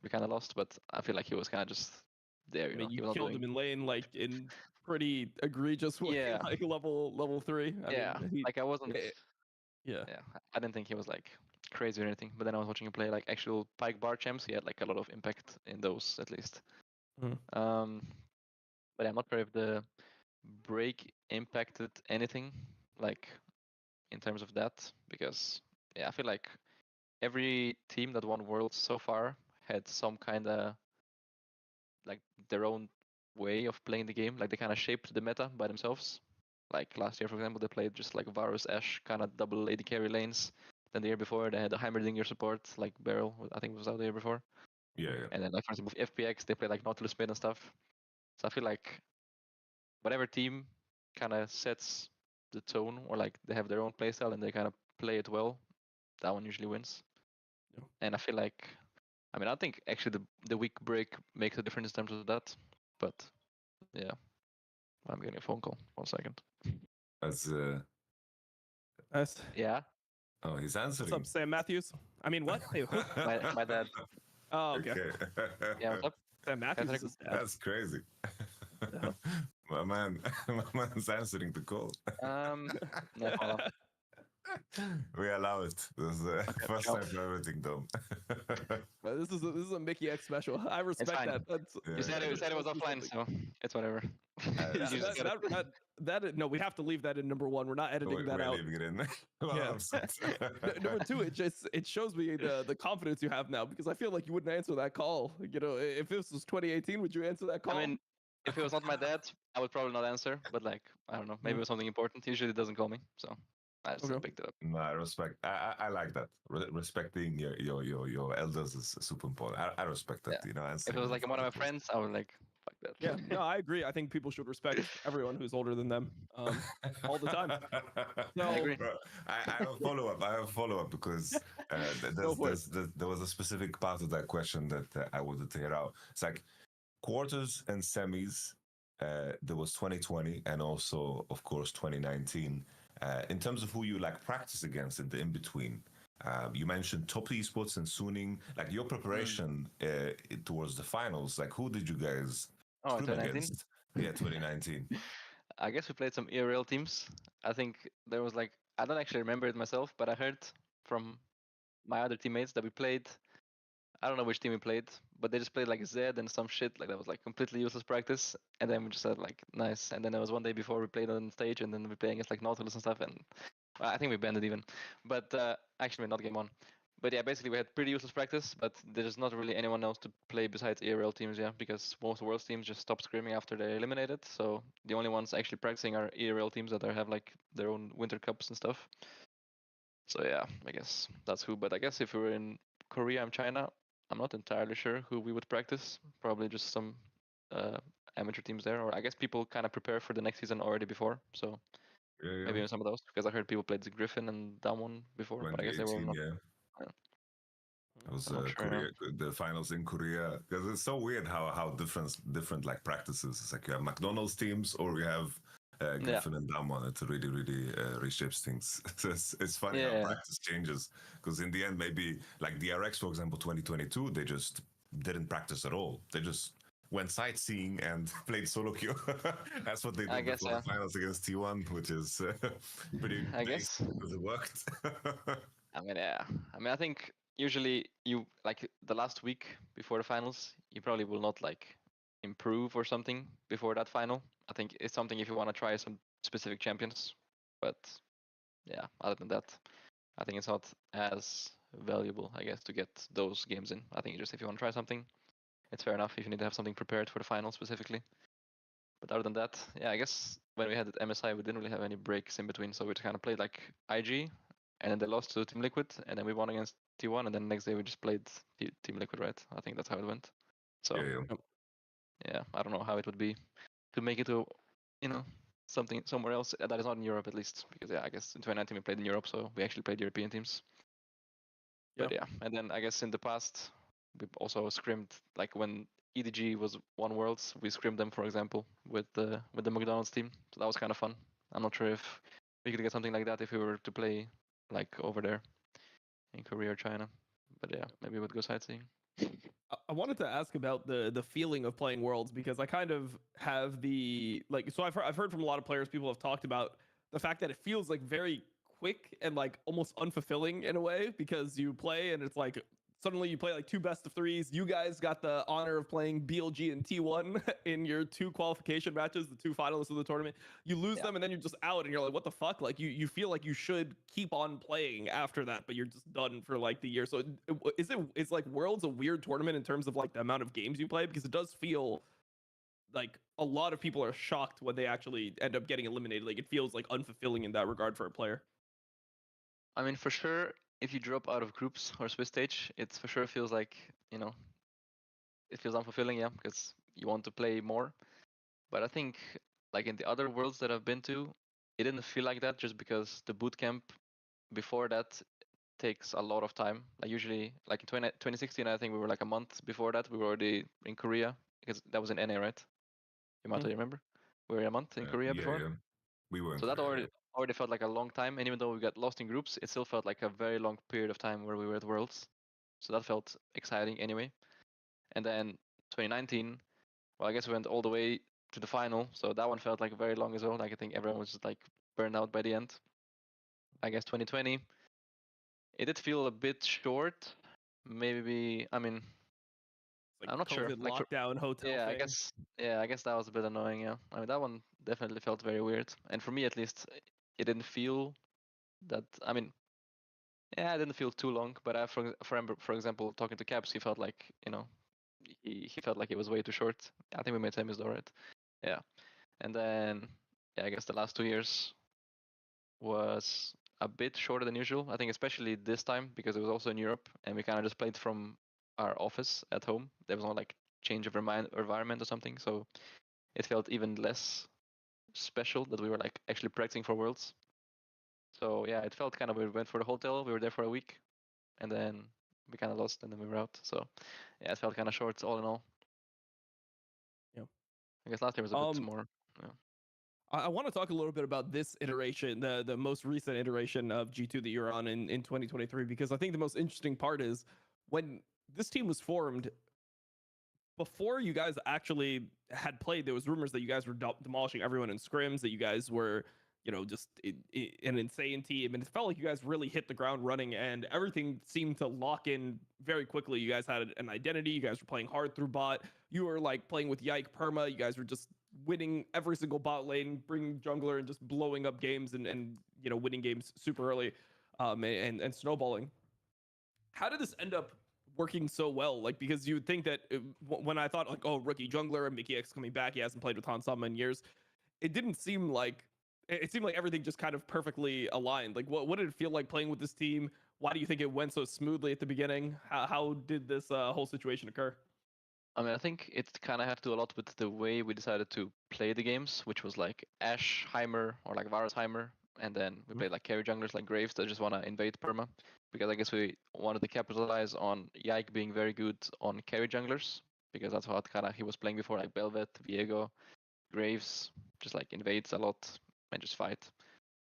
We kind of lost, but I feel like he was kind of just there. I mean, He you was not killed doing. him in lane like in pretty egregious way, Yeah. like level 3. I Yeah, mean, like I wasn't. yeah. Yeah, I didn't think he was like crazy or anything. But then I was watching him play like actual Pyke bar champs. He had like a lot of impact in those at least. Mhm. But I'm not sure if the break impacted anything like in terms of that, because yeah, I feel like every team that won Worlds so far had some kind of like their own way of playing the game. Like they kind of shaped the meta by themselves. Like last year, for example, they played just like Varus, Ashe, kind of double AD carry lanes. Then the year before, they had the Heimerdinger support, like Beryl, I think was out the year before. Yeah. And then, like for example, FPX, they played like Nautilus mid and stuff. So I feel like whatever team kind of sets the tone, or like they have their own playstyle and they kind of play it well, that one usually wins. Yeah. And I feel like, I mean, I think actually the week break makes a difference in terms of that. But yeah, I'm getting a phone call. 1 second. That's Nice. Yeah, oh, he's What's answering. up, Sam Matthews? I mean, what? Hey, who? my dad. Oh, okay. Yeah, what's up? Sam Matthews Patrick? is his dad. That's crazy. hell? my man's answering the call. No problem. We allow it. This is the first ciao. time for everything, though. But this is a Mickey X special. I respect fine. that. That's, Yeah. You said it was must be offline, something. so it's whatever. Yeah, You just gotta- No, we have to leave that in number 1. We're not editing that We're out. leaving it in. Yeah. Number 2, it shows me the confidence you have now, because I feel like you wouldn't answer that call. You know, if this was 2018, would you answer that call? I mean, if it was not my dad, I would probably not answer. But like, I don't know, maybe it was something important. Usually, it doesn't call me, so I just Okay. picked it up. No, I respect. I like that. Respecting your elders is super important. I respect that. Yeah. You know, If it was like one of my friends, I would like, fuck that. Yeah, no, I agree. I think people should respect everyone who's older than them, all the time. No, I agree. Bro, I have a follow up. I have a follow up because there was a specific part of that question that I wanted to hear out. It's like quarters and semis. There was 2020 and also, of course, 2019. In terms of who you like practice against in the in between, you mentioned top esports and Suning. Like your preparation towards the finals. Like who did you guys Oh, scrim 2019? against? Yeah, 2019. I guess we played some ERL teams. I think there was like, I don't actually remember it myself, but I heard from my other teammates that we played. I don't know which team we played, but they just played like Zed and some shit like that was like completely useless practice. And then we just said like nice. And then there was one day before we played on stage, and then we played against like Nautilus and stuff. And I think we banded even, but actually not game 1. But yeah, basically we had pretty useless practice, but there's not really anyone else to play besides ERL teams, yeah, because most Worlds teams just stopped screaming after they're eliminated. So the only ones actually practicing are ERL teams that have like their own winter cups and stuff. So yeah, I guess that's who. But I guess if we were in Korea and China, I'm not entirely sure who we would practice. Probably just some amateur teams there, or I guess people kind of prepare for the next season already before. So Yeah, maybe yeah. some of those, because I heard people played the Griffin and Damwon before, but I guess they were 2018, not. yeah. Yeah, It was I'm not sure. Korea, the finals in Korea. Because it's so weird how different like practices. It's like you have McDonald's teams or you have Griffin and Damwon. It really reshapes things. It's funny how Yeah. practice changes. Because in the end, maybe like DRX, for example, 2022, they just didn't practice at all. They just went sightseeing and played solo queue. That's what they I did guess, before the finals against T1, which is pretty I big guess. because it worked. I mean, yeah. I mean, I think usually you like the last week before the finals, you probably will not like improve or something before that final. I think it's something if you want to try some specific champions, but yeah, other than that, I think it's not as valuable, I guess, to get those games in. I think just if you want to try something, it's fair enough if you need to have something prepared for the final specifically. But other than that, yeah, I guess when we had at MSI, we didn't really have any breaks in between, so we kind of played like IG, and then they lost to Team Liquid, and then we won against T1, and then next day we just played Team Liquid, right? I think that's how it went. So Yeah. yeah, I don't know how it would be to make it to, you know, something somewhere else that is not in Europe at least, because yeah, I guess in 2019 we played in Europe, so we actually played European teams. But yeah, and then I guess in the past we also scrimmed like when EDG was one Worlds, we scrimmed them, for example, with the McDonald's team. So that was kind of fun. I'm not sure if we could get something like that if we were to play like over there in Korea or China. But yeah, maybe we would go sightseeing. I wanted to ask about the feeling of playing Worlds, because I kind of have the like, so I've heard from a lot of players, people have talked about the fact that it feels like very quick and like almost unfulfilling in a way, because you play and it's like suddenly you play like two best of threes. You guys got the honor of playing BLG and T1 in your two qualification matches, the two finalists of the tournament. You lose them and then you're just out and you're like, what the fuck? Like you feel like you should keep on playing after that, but you're just done for like the year. So is like Worlds a weird tournament in terms of like the amount of games you play? Because it does feel like a lot of people are shocked when they actually end up getting eliminated. Like it feels like unfulfilling in that regard for a player. I mean, for sure, if you drop out of groups or Swiss stage, it for sure feels like, it feels unfulfilling, yeah, because you want to play more. But I think like in the other worlds that I've been to, it didn't feel like that just because the boot camp before that takes a lot of time. Like usually like in 2016, I think we were like a month before that. We were already in Korea because that was in NA, right? You might remember? We were a month in Korea before. Yeah. We were in So that Korea. already felt like a long time. And even though we got lost in groups, it still felt like a very long period of time where we were at Worlds. So that felt exciting anyway. And then 2019, well, I guess we went all the way to the final. So that one felt like very long as well. Like I think everyone was just like burned out by the end. I guess 2020, it did feel a bit short. Maybe, I mean, Like I'm not sure. COVID Like lockdown hotel yeah, thing. I guess that was a bit annoying. Yeah, I mean that one definitely felt very weird. And for me at least, it didn't feel that. I mean, yeah, it didn't feel too long. But for example, talking to Caps, he felt like he felt like it was way too short. I think we made semis though, right? Yeah. And then yeah, I guess the last 2 years was a bit shorter than usual. I think especially this time because it was also in Europe and we kind of just played from our office at home. There was no like change of environment or something, so it felt even less special that we were like actually practicing for Worlds. So yeah, it felt kind of we went for the hotel. We were there for a week, and then we kind of lost, and then we were out. So yeah, it felt kind of short all in all. Yeah. I guess last year was a bit more. Yeah. I want to talk a little bit about this iteration, the most recent iteration of G2 that you're on in 2023, because I think the most interesting part is when this team was formed, before you guys actually had played, there was rumors that you guys were demolishing everyone in scrims, that you guys were, just an insane team. And it felt like you guys really hit the ground running and everything seemed to lock in very quickly. You guys had an identity. You guys were playing hard through bot. You were like playing with Yike Perma. You guys were just winning every single bot lane, bringing jungler and just blowing up games and winning games super early and snowballing. How did this end up working so well? Like, because you would think that when I thought like, oh, rookie jungler and Mickey X coming back, he hasn't played with Hansama in years. It didn't seem like it seemed like everything just kind of perfectly aligned. Like, what did it feel like playing with this team? Why do you think it went so smoothly at the beginning? How did this whole situation occur? I mean, I think it kind of had to do a lot with the way we decided to play the games, which was like Ash Heimer or like Varus Heimer, and then we played like carry junglers like Graves that just want to invade perma, because I guess we wanted to capitalize on Yike being very good on carry junglers, because that's how kind of he was playing before, like Belvet, Viego, Graves, just like invades a lot and just fight.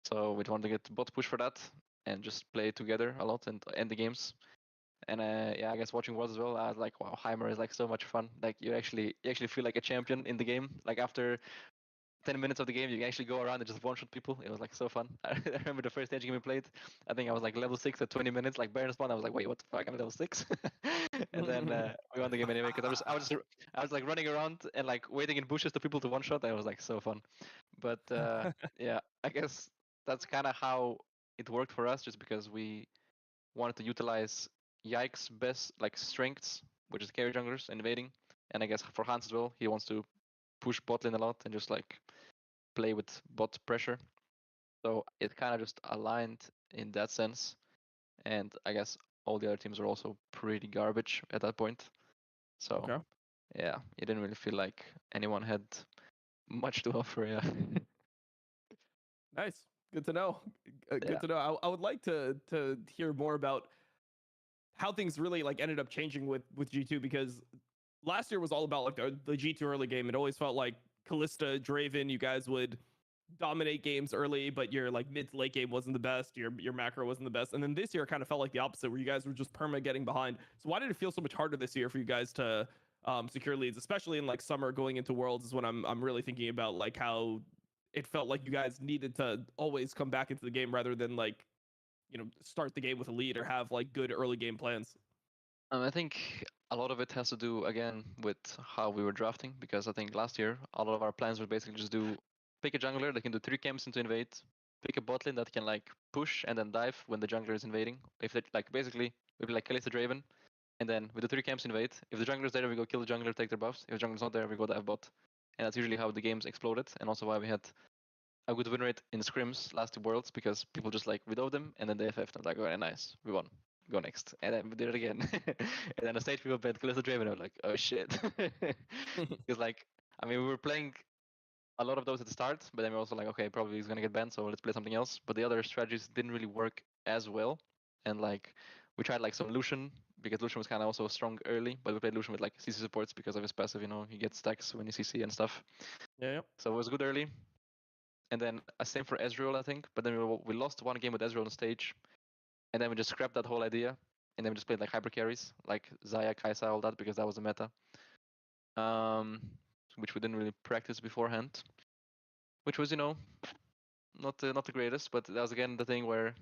So we wanted to get bot push for that and just play together a lot and end the games. And yeah, I guess watching Worlds as well, I was like, wow, Heimer is like so much fun. Like you actually feel like a champion in the game. Like after 10 minutes of the game, you can actually go around and just one-shot people. It was like so fun. I remember the first edge game we played. I think I was like level 6 at 20 minutes, like Baron spawn. I was like, wait, what the fuck? I'm level 6. And then we won the game anyway, because I was like running around and like waiting in bushes to people to one-shot. That was like so fun. But yeah, I guess that's kind of how it worked for us, just because we wanted to utilize Yike's best like strengths, which is carry junglers and invading. And I guess for Hans as well, he wants to push bot lane a lot and just like play with bot pressure. So it kind of just aligned in that sense. And I guess all the other teams were also pretty garbage at that point. So Okay. yeah, it didn't really feel like anyone had much to offer. Yeah. Nice. Good to know. Good Yeah. to know. I would like to hear more about how things really like ended up changing with G2, because last year was all about like the G2 early game. It always felt like Callista, Draven, you guys would dominate games early, but your like mid to late game wasn't the best. Your macro wasn't the best. And then this year kind of felt like the opposite, where you guys were just perma getting behind. So why did it feel so much harder this year for you guys to secure leads, especially in like summer going into Worlds? Is when I'm really thinking about like how it felt like you guys needed to always come back into the game rather than like, start the game with a lead or have like good early game plans. I think a lot of it has to do again with how we were drafting, because I think last year a lot of our plans were basically just do pick a jungler that can do 3 camps into invade, pick a bot lane that can like push and then dive when the jungler is invading. If they like basically we be like Kalista Draven, and then with the 3 camps invade. If the jungler is there, we go kill the jungler, take their buffs. If the jungler is not there, we go dive bot, and that's usually how the games exploded, and also why we had a good win rate in scrims last two worlds, because people just like reload them and then they FF and like, oh, nice, we won. Go next, and then we did it again. And then the stage people bet Callisto Draven. I was like, oh shit, because like I mean we were playing a lot of those at the start, but then we're also like, okay, probably he's gonna get banned, so let's play something else. But the other strategies didn't really work as well, and like we tried like some Lucian, because Lucian was kind of also strong early, but we played Lucian with like CC supports because of his passive. He gets stacks when you CC and stuff. Yeah. So it was good early, and then same for Ezreal, I think. But then we lost one game with Ezreal on stage, and then we just scrapped that whole idea, and then we just played like hyper carries, like Zaya, Kaisa, all that, because that was the meta. Which we didn't really practice beforehand, which was not the greatest, but that was again the thing where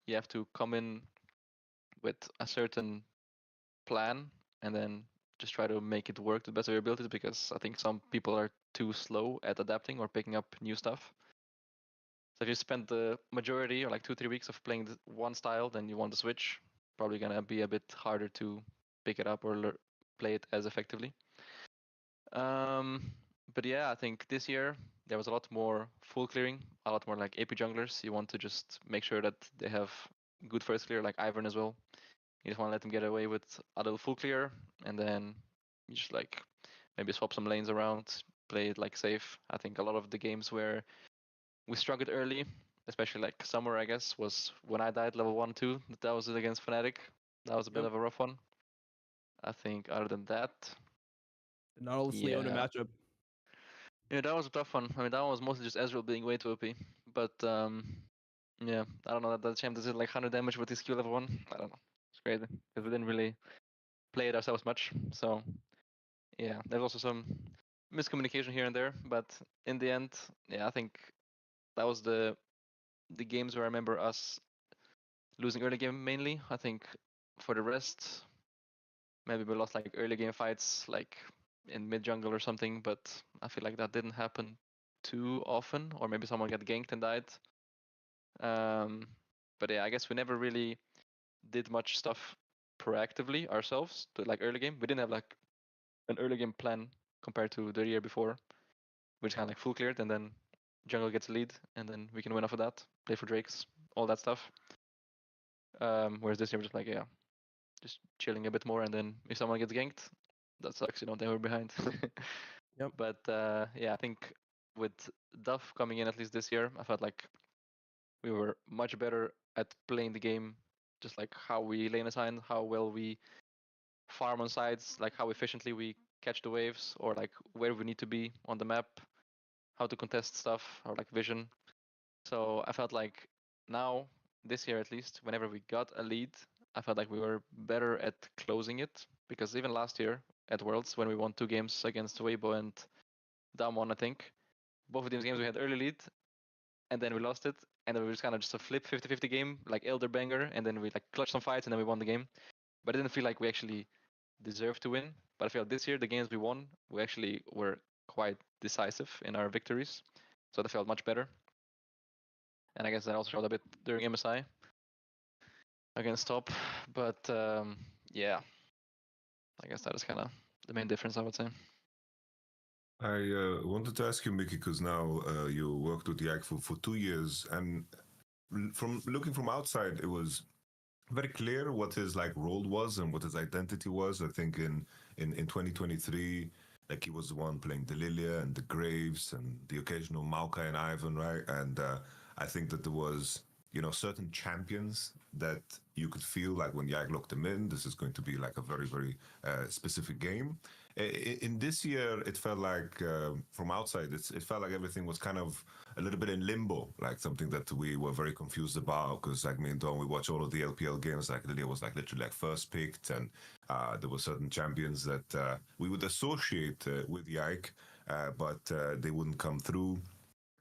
you have to come in with a certain plan and then just try to make it work to the best of your abilities, because I think some people are too slow at adapting or picking up new stuff. So if you spend the majority or like 2-3 weeks of playing one style, then you want to switch, probably gonna be a bit harder to pick it up or play it as effectively. But yeah, I think this year there was a lot more full clearing, a lot more like AP junglers. You want to just make sure that they have good first clear, like Ivern as well. You just want to let them get away with a little full clear, and then you just like maybe swap some lanes around, play it like safe. I think a lot of the games where we struggled early, especially like summer, I guess, was when I died level 1, 2. That was against Fnatic. That was a bit of a rough one. I think other than that, Not all the Leona yeah. matchup. Yeah, that was a tough one. I mean, that one was mostly just Ezreal being way too OP. But yeah, I don't know. That champ does it like 100 damage with his Q level 1. I don't know. It's crazy because we didn't really play it ourselves much. So yeah, there's also some miscommunication here and there. But in the end, yeah, I think that was the games where I remember us losing early game mainly. I think for the rest, maybe we lost like early game fights, like in mid jungle or something. But I feel like that didn't happen too often, or maybe someone got ganked and died. But yeah, I guess we never really did much stuff proactively ourselves to like early game. We didn't have like an early game plan compared to the year before, which kind of like full cleared and then jungle gets a lead, and then we can win off of that. Play for Drakes, all that stuff. Whereas this year we're just like, yeah, just chilling a bit more, and then if someone gets ganked, that sucks. Then we're behind. Yep. But yeah, I think with Duff coming in at least this year, I felt like we were much better at playing the game, just like how we lane assign, how well we farm on sides, like how efficiently we catch the waves, or like where we need to be on the map, how to contest stuff, or like vision. So I felt like now, this year at least, whenever we got a lead, I felt like we were better at closing it. Because even last year at Worlds, when we won 2 games against Weibo and Damwon, I think, both of these games we had early lead, and then we lost it, and then we was kind of just a flip 50-50 game, like Elder Banger, and then we like clutched some fights, and then we won the game. But I didn't feel like we actually deserved to win. But I feel this year, the games we won, we actually were quite decisive in our victories. So that felt much better. And I guess that also showed a bit during MSI against top. But yeah, I guess that is kind of the main difference, I would say. I wanted to ask you, Mickey, because now you worked with Yak for 2 years, and from looking from outside, it was very clear what his like role was and what his identity was. I think in 2023, like he was the one playing the Lilia and the Graves and the occasional Maokai and Ivan, right? And I think that there was certain champions that you could feel like when Yag locked them in, this is going to be like a very very specific game. In this year, it felt like from outside, it felt like everything was kind of a little bit in limbo, like something that we were very confused about. Because like me and Don, we watch all of the LPL games. Like Lilia was like literally like first picked, and there were certain champions that we would associate with Yike, but they wouldn't come through.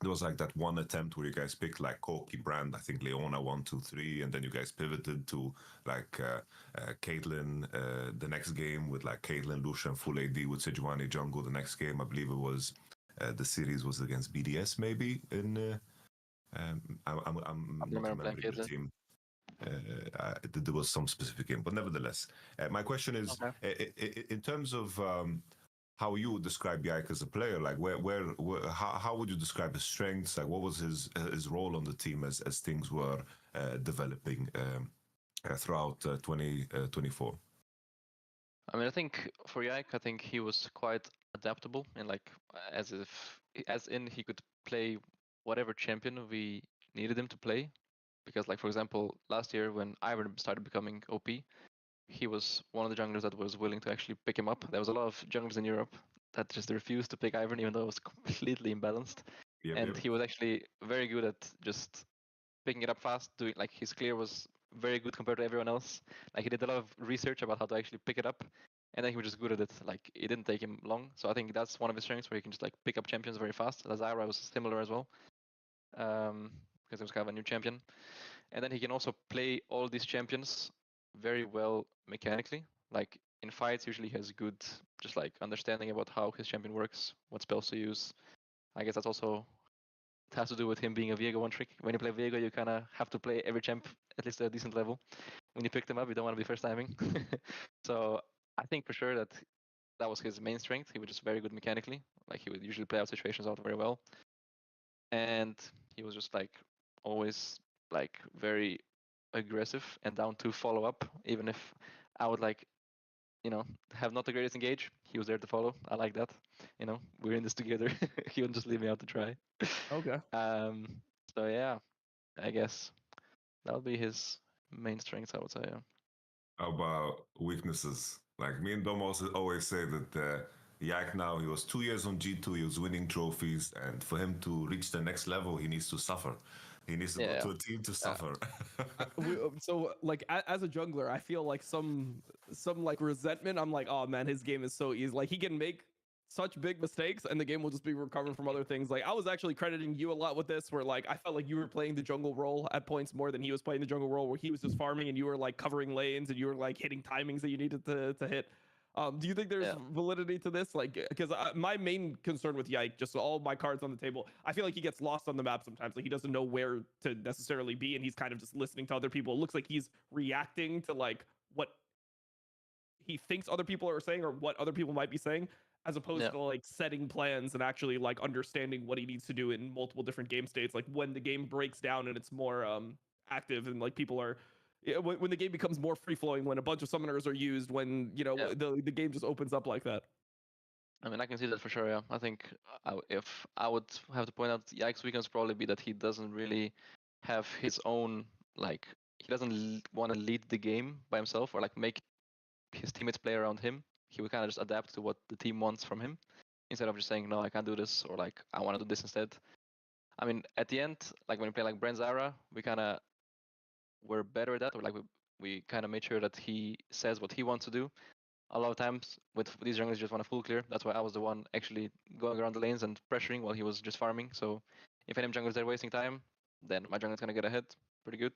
There was like that one attempt where you guys picked like Corky Brand, I think Leona 1, 2, 3, and then you guys pivoted to like Caitlyn the next game with like Caitlyn, Lucian, full AD with Sejuani jungle. The next game, I believe it was the series was against BDS maybe in. I'm not remembering the team. There was some specific game, but nevertheless, my question is, in terms of how you would describe Yike as a player, like how would you describe his strengths? Like what was his role on the team as things were developing throughout 2024? I mean, I think for Yike, I think he was quite adaptable and like as in he could play whatever champion we needed him to play. Because like for example, last year when Ivan started becoming OP, he was one of the junglers that was willing to actually pick him up. There was a lot of junglers in Europe that just refused to pick Ivern, even though it was completely imbalanced. He was actually very good at just picking it up fast, doing like his clear was very good compared to everyone else. Like he did a lot of research about how to actually pick it up, and then he was just good at it. Like it didn't take him long. So I think that's one of his strengths, where he can just like pick up champions very fast. Lazara was similar as well, because it was kind of a new champion. And then he can also play all these champions very well mechanically. Like in fights, usually he has good, just like understanding about how his champion works, what spells to use. I guess that's also, it has to do with him being a Viego one trick. When you play Viego, you kind of have to play every champ at least at a decent level. When you pick them up, you don't want to be first timing. So I think for sure that that was his main strength. He was just very good mechanically. Like he would usually play out situations out very well. And he was just like always like very aggressive and down to follow up, even if I would like have not the greatest engage, he was there to follow. I like that. We're in this together. He wouldn't just leave me out to try. Okay. So yeah, I guess that would be his main strengths, I would say. Yeah. How about weaknesses? Like me and Dom also always say that Yak now, he was 2 years on G2, he was winning trophies, and for him to reach the next level, he needs to suffer. He needs to go to a team to suffer. So like as a jungler, I feel like some like resentment. I'm like, oh man, his game is so easy. Like he can make such big mistakes and the game will just be recovered from other things. Like I was actually crediting you a lot with this, where like I felt like you were playing the jungle role at points more than he was playing the jungle role, where he was just farming and you were like covering lanes and you were like hitting timings that you needed to hit. Do you think there's validity to this? Like, because my main concern with Yike, just all my cards on the table, I feel like he gets lost on the map sometimes. Like he doesn't know where to necessarily be, and he's kind of just listening to other people. It looks like he's reacting to like what he thinks other people are saying or what other people might be saying. as opposed Yeah. to like setting plans and actually like understanding what he needs to do in multiple different game states. Like when the game breaks down and it's more active and like people are when the game becomes more free flowing, when a bunch of summoners are used, when Yeah. the game just opens up like that. I mean, I can see that for sure. Yeah, I think if I would have to point out, Yike's weakness probably be that he doesn't really have his own like he doesn't want to lead the game by himself or like make his teammates play around him. He would kind of just adapt to what the team wants from him instead of just saying no, I can't do this or like I want to do this instead. I mean, at the end, like when we play like Brand Zara, we kind of were better at that, or like we kind of made sure that he says what he wants to do. A lot of times with these junglers just want to full clear. That's why I was the one actually going around the lanes and pressuring while he was just farming. So if any junglers are wasting time, then my jungler's gonna get ahead pretty good.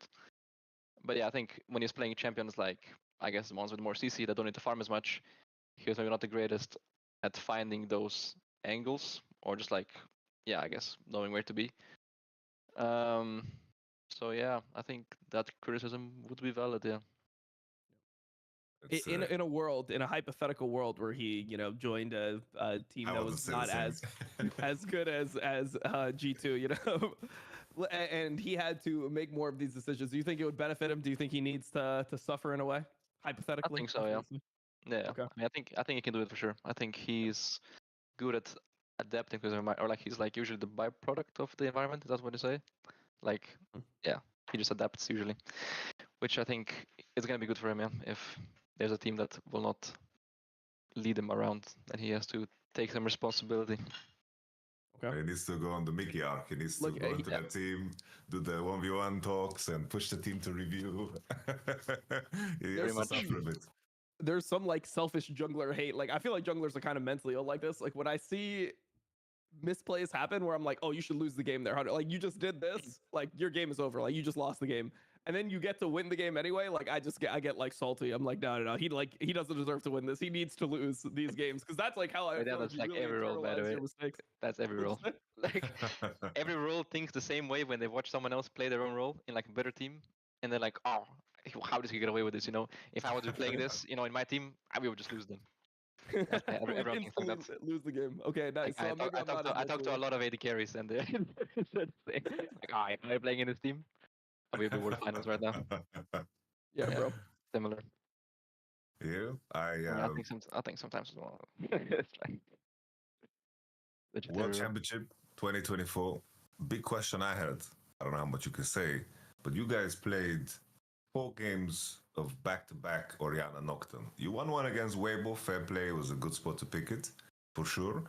But yeah, I think when he's playing champions like I guess the ones with more CC that don't need to farm as much, he was maybe not the greatest at finding those angles or just like yeah, I guess knowing where to be. Um, so yeah, I think that criticism would be valid. Yeah. It's, In a world, in a hypothetical world where he joined a team I that want to was say the not same. as good as G2, and he had to make more of these decisions. Do you think it would benefit him? Do you think he needs to suffer in a way, I hypothetically? think so. Yeah. Yeah. Okay. I mean, I think he can do it for sure. I think he's good at adapting to his environment, or like he's like usually the byproduct of the environment. Is that what you say? Like, yeah, he just adapts usually, which I think is gonna be good for him. Yeah, if there's a team that will not lead him around, and he has to take some responsibility. Okay. He needs to go on the Mickey arc. He needs to Look, go he- into that team, do the 1v1 talks, and push the team to review. He Very has to much. suffer a bit. There's some like selfish jungler hate. Like I feel like junglers are kind of mentally ill like this. Like when I see misplays happen where I'm like, oh, you should lose the game there, Hunter. Like you just did this, like your game is over. Like you just lost the game, and then you get to win the game anyway. Like I get like salty. I'm like, no. He doesn't deserve to win this. He needs to lose these games because that's like how I But yeah, feel like that's you like really every role, by the internalize way. your mistakes. That's every role. Like every role thinks the same way when they watch someone else play their own role in like a better team, and they're like, oh, how does he get away with this? You know, if I was playing this, you know, in my team, we would just lose them. We Everyone thinks like instantly that. lose the game. Okay, nice. So maybe I'm not as I talked to a lot of AD carries, and they're like, oh, am I playing in this team? We'd be world finals right now. Yeah, Yeah. bro. Similar. Yeah, I think sometimes as well. It's like legit World every role. Championship 2024. Big question I had. I don't know how much you can say, but you guys played 4 games of back-to-back Oriana Nocturne. You won one against Weibo. Fair play. It was a good spot to pick it, for sure.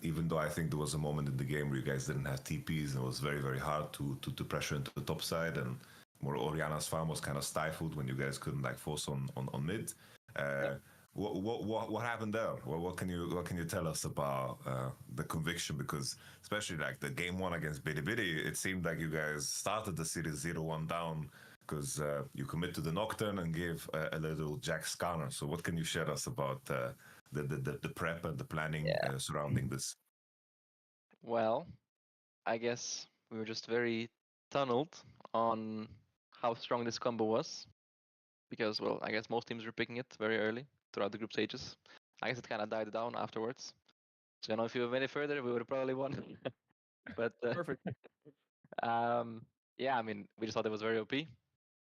Even though I think there was a moment in the game where you guys didn't have TPs and it was very, very hard to pressure into the top side, and more Oriana's farm was kind of stifled when you guys couldn't like force on mid. What happened there? What can you tell us about the conviction? Because especially like the game 1 against Bitty Bitty, it seemed like you guys started the series 0-1 down because you commit to the Nocturne and gave a little Jack Scanner. So what can you share us about the prep and the planning surrounding this? Well, I guess we were just very tunneled on how strong this combo was. Because, well, I guess most teams were picking it very early throughout the group stages. I guess it kind of died down afterwards. So, you know, if you went any further, we would have probably won. But, Perfect. yeah, I mean, we just thought it was very OP.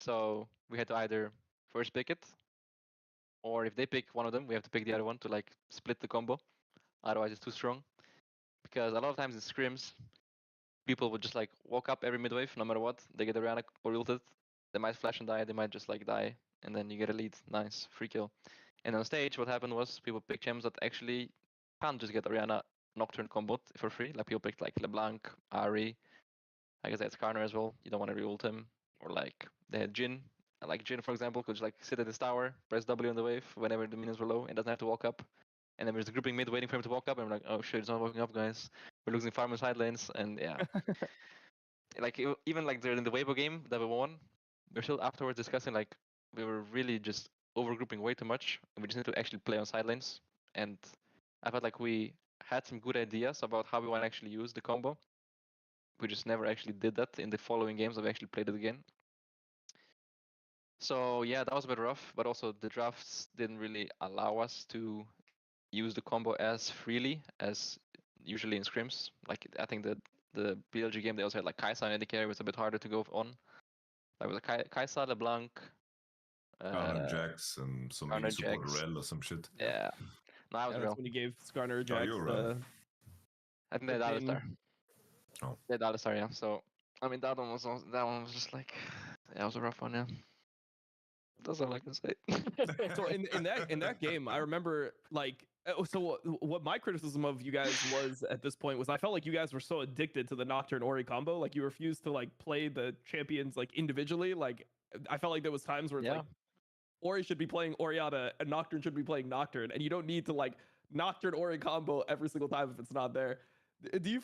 So we had to either first pick it, or if they pick one of them, we have to pick the other one to like split the combo. Otherwise, it's too strong. Because a lot of times in scrims, people would just like walk up every mid wave, no matter what. They get the Rihanna or ulted. They might flash and die. They might just like die, and then you get a lead. Nice, free kill. And on stage, what happened was people picked champs that actually can't just get Ariana Nocturne combo for free. Like people picked like LeBlanc, Ari. I guess that's Karner as well. You don't want to re-ult him. Or like they had Jin. Like Jin, for example, could just like sit at this tower, press W on the wave whenever the minions were low, and doesn't have to walk up. And then there's the grouping mid waiting for him to walk up, and we're like, oh shit, it's not walking up, guys. We're losing farm in side lanes, and yeah. Like even like during the Weibo game that we won, we're still afterwards discussing like we were really just overgrouping way too much, and we just need to actually play on side lanes. And I felt like we had some good ideas about how we want to actually use the combo. We just never actually did that in the following games that we actually played it again. So yeah, that was a bit rough, but also the drafts didn't really allow us to use the combo as freely as usually in scrims. Like I think that the BLG game they also had like Kaisa and AD carry was a bit harder to go on. Like with a Kaisa, LeBlanc, Garner Jax and some Garner support Jax. Rel or some shit. Yeah. No, I was Yeah, real. that's when you gave Skarner Oh, Jax you're right. I think they had pin. Alistar. Oh. They had Alistar, yeah. So I mean that one was just like that was a rough one, yeah. That's all I can say. So in that game, I remember like so what my criticism of you guys was at this point was I felt like you guys were so addicted to the Nocturne Ori combo, like you refused to like play the champions like individually. Like I felt like there was times where it's like Ori should be playing Oriana and Nocturne should be playing Nocturne, and you don't need to like Nocturne Ori combo every single time if it's not there. Do you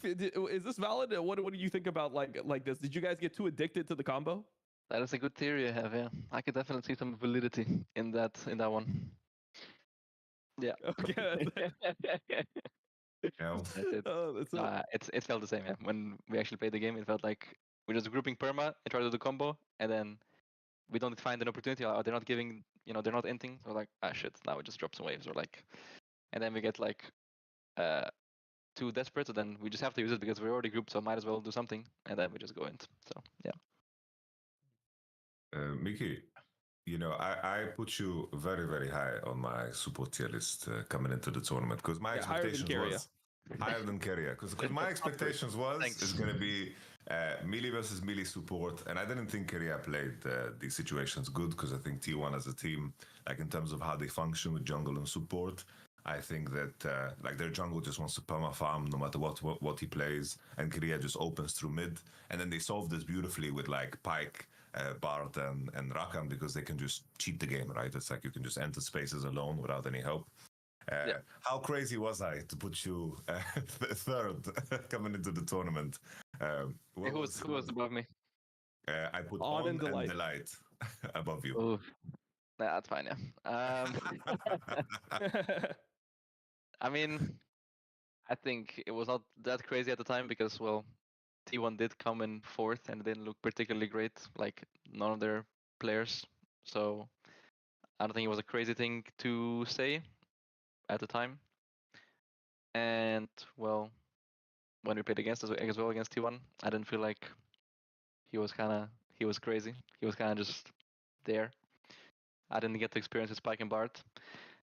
is this valid? What do you think about like this? Did you guys get too addicted to the combo? That is a good theory I have, yeah. I could definitely see some validity in that one. Yeah. Okay. Yeah. That's it. Oh, that's it. It felt the same, yeah. When we actually played the game, it felt like we're just grouping perma and try to do the combo, and then we don't find an opportunity, or they're not giving, they're not inting. So we're like, ah, shit, now we just drop some waves, or like, and then we get like too desperate, so then we just have to use it because we're already grouped, so might as well do something, and then we just go in. So yeah. Mickey, I put you very, very high on my support tier list coming into the tournament because my expectations was higher than Keria. Because my expectations was it's going to be melee versus melee support, and I didn't think Keria played these situations good because I think T1 as a team, like in terms of how they function with jungle and support, I think that like their jungle just wants to perma farm no matter what he plays, and Keria just opens through mid, and then they solve this beautifully with like Pyke. Bard and Rakan because they can just cheat the game, right? It's like you can just enter spaces alone without any help. How crazy was I to put you third coming into the tournament? Who was above me? I put On and and Delight. Delight above you. Ooh. That's fine, yeah. I mean, I think it was not that crazy at the time because, well, T1 did come in fourth and it didn't look particularly great, like none of their players. So I don't think it was a crazy thing to say at the time. And well, when we played against as well against T1, I didn't feel like he was crazy. He was kind of just there. I didn't get to experience his Spike and Bart.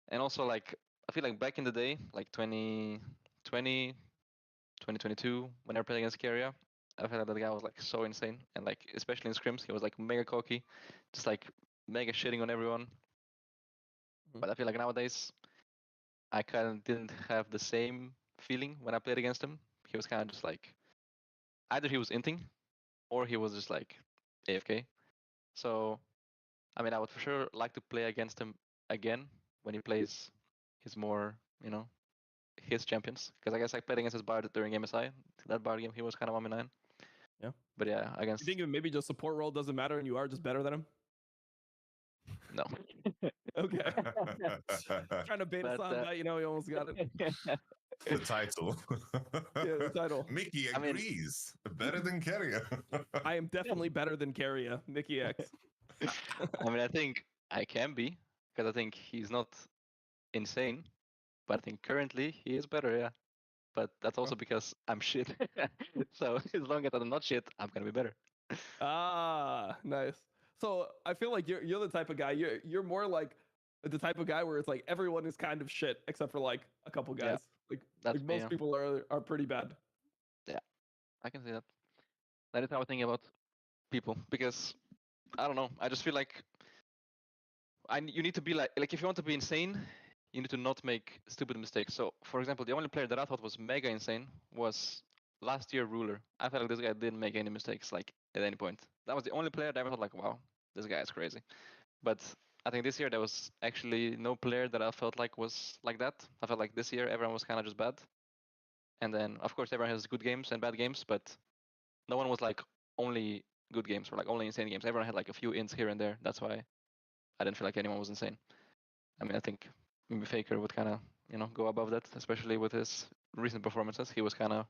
And also like I feel like back in the day, like 2020, 2022, when I played against Keria, I felt like that guy was like so insane, and like especially in scrims, he was like mega cocky, just like mega shitting on everyone. But I feel like nowadays, I kind of didn't have the same feeling when I played against him. He was kind of just like either he was inting, or he was just like AFK. So I mean, I would for sure like to play against him again when he plays his more, his champions. Because I guess I played against his Bard during MSI. That Bard game, he was kind of 1v9. Yeah. But yeah, against. You think maybe just support role doesn't matter and you are just better than him? No. Okay. Trying to bait us on that, you almost got it. The title. Yeah, the title. Mickey agrees. Better than Keria. I am definitely better than Keria, Mickey X. I mean, I think I can be, because I think he's not insane, but I think currently he is better, yeah. But that's also because I'm shit. So as long as I'm not shit, I'm gonna be better. Ah, nice. So I feel like you're the type of guy. You're more like the type of guy where it's like everyone is kind of shit except for like a couple guys. Yeah, like most people are pretty bad. Yeah, I can see that. That is how I think about people, because I don't know. I just feel like you need to be like if you want to be insane, you need to not make stupid mistakes. So, for example, the only player that I thought was mega insane was last year Ruler. I felt like this guy didn't make any mistakes like at any point. That was the only player that I ever thought like, wow, this guy is crazy. But I think this year there was actually no player that I felt like was like that. I felt like this year everyone was kind of just bad. And then of course everyone has good games and bad games, but no one was like only good games or like only insane games. Everyone had like a few ins here and there. That's why I didn't feel like anyone was insane. I mean, I think maybe Faker would kind of, go above that, especially with his recent performances. He was kind of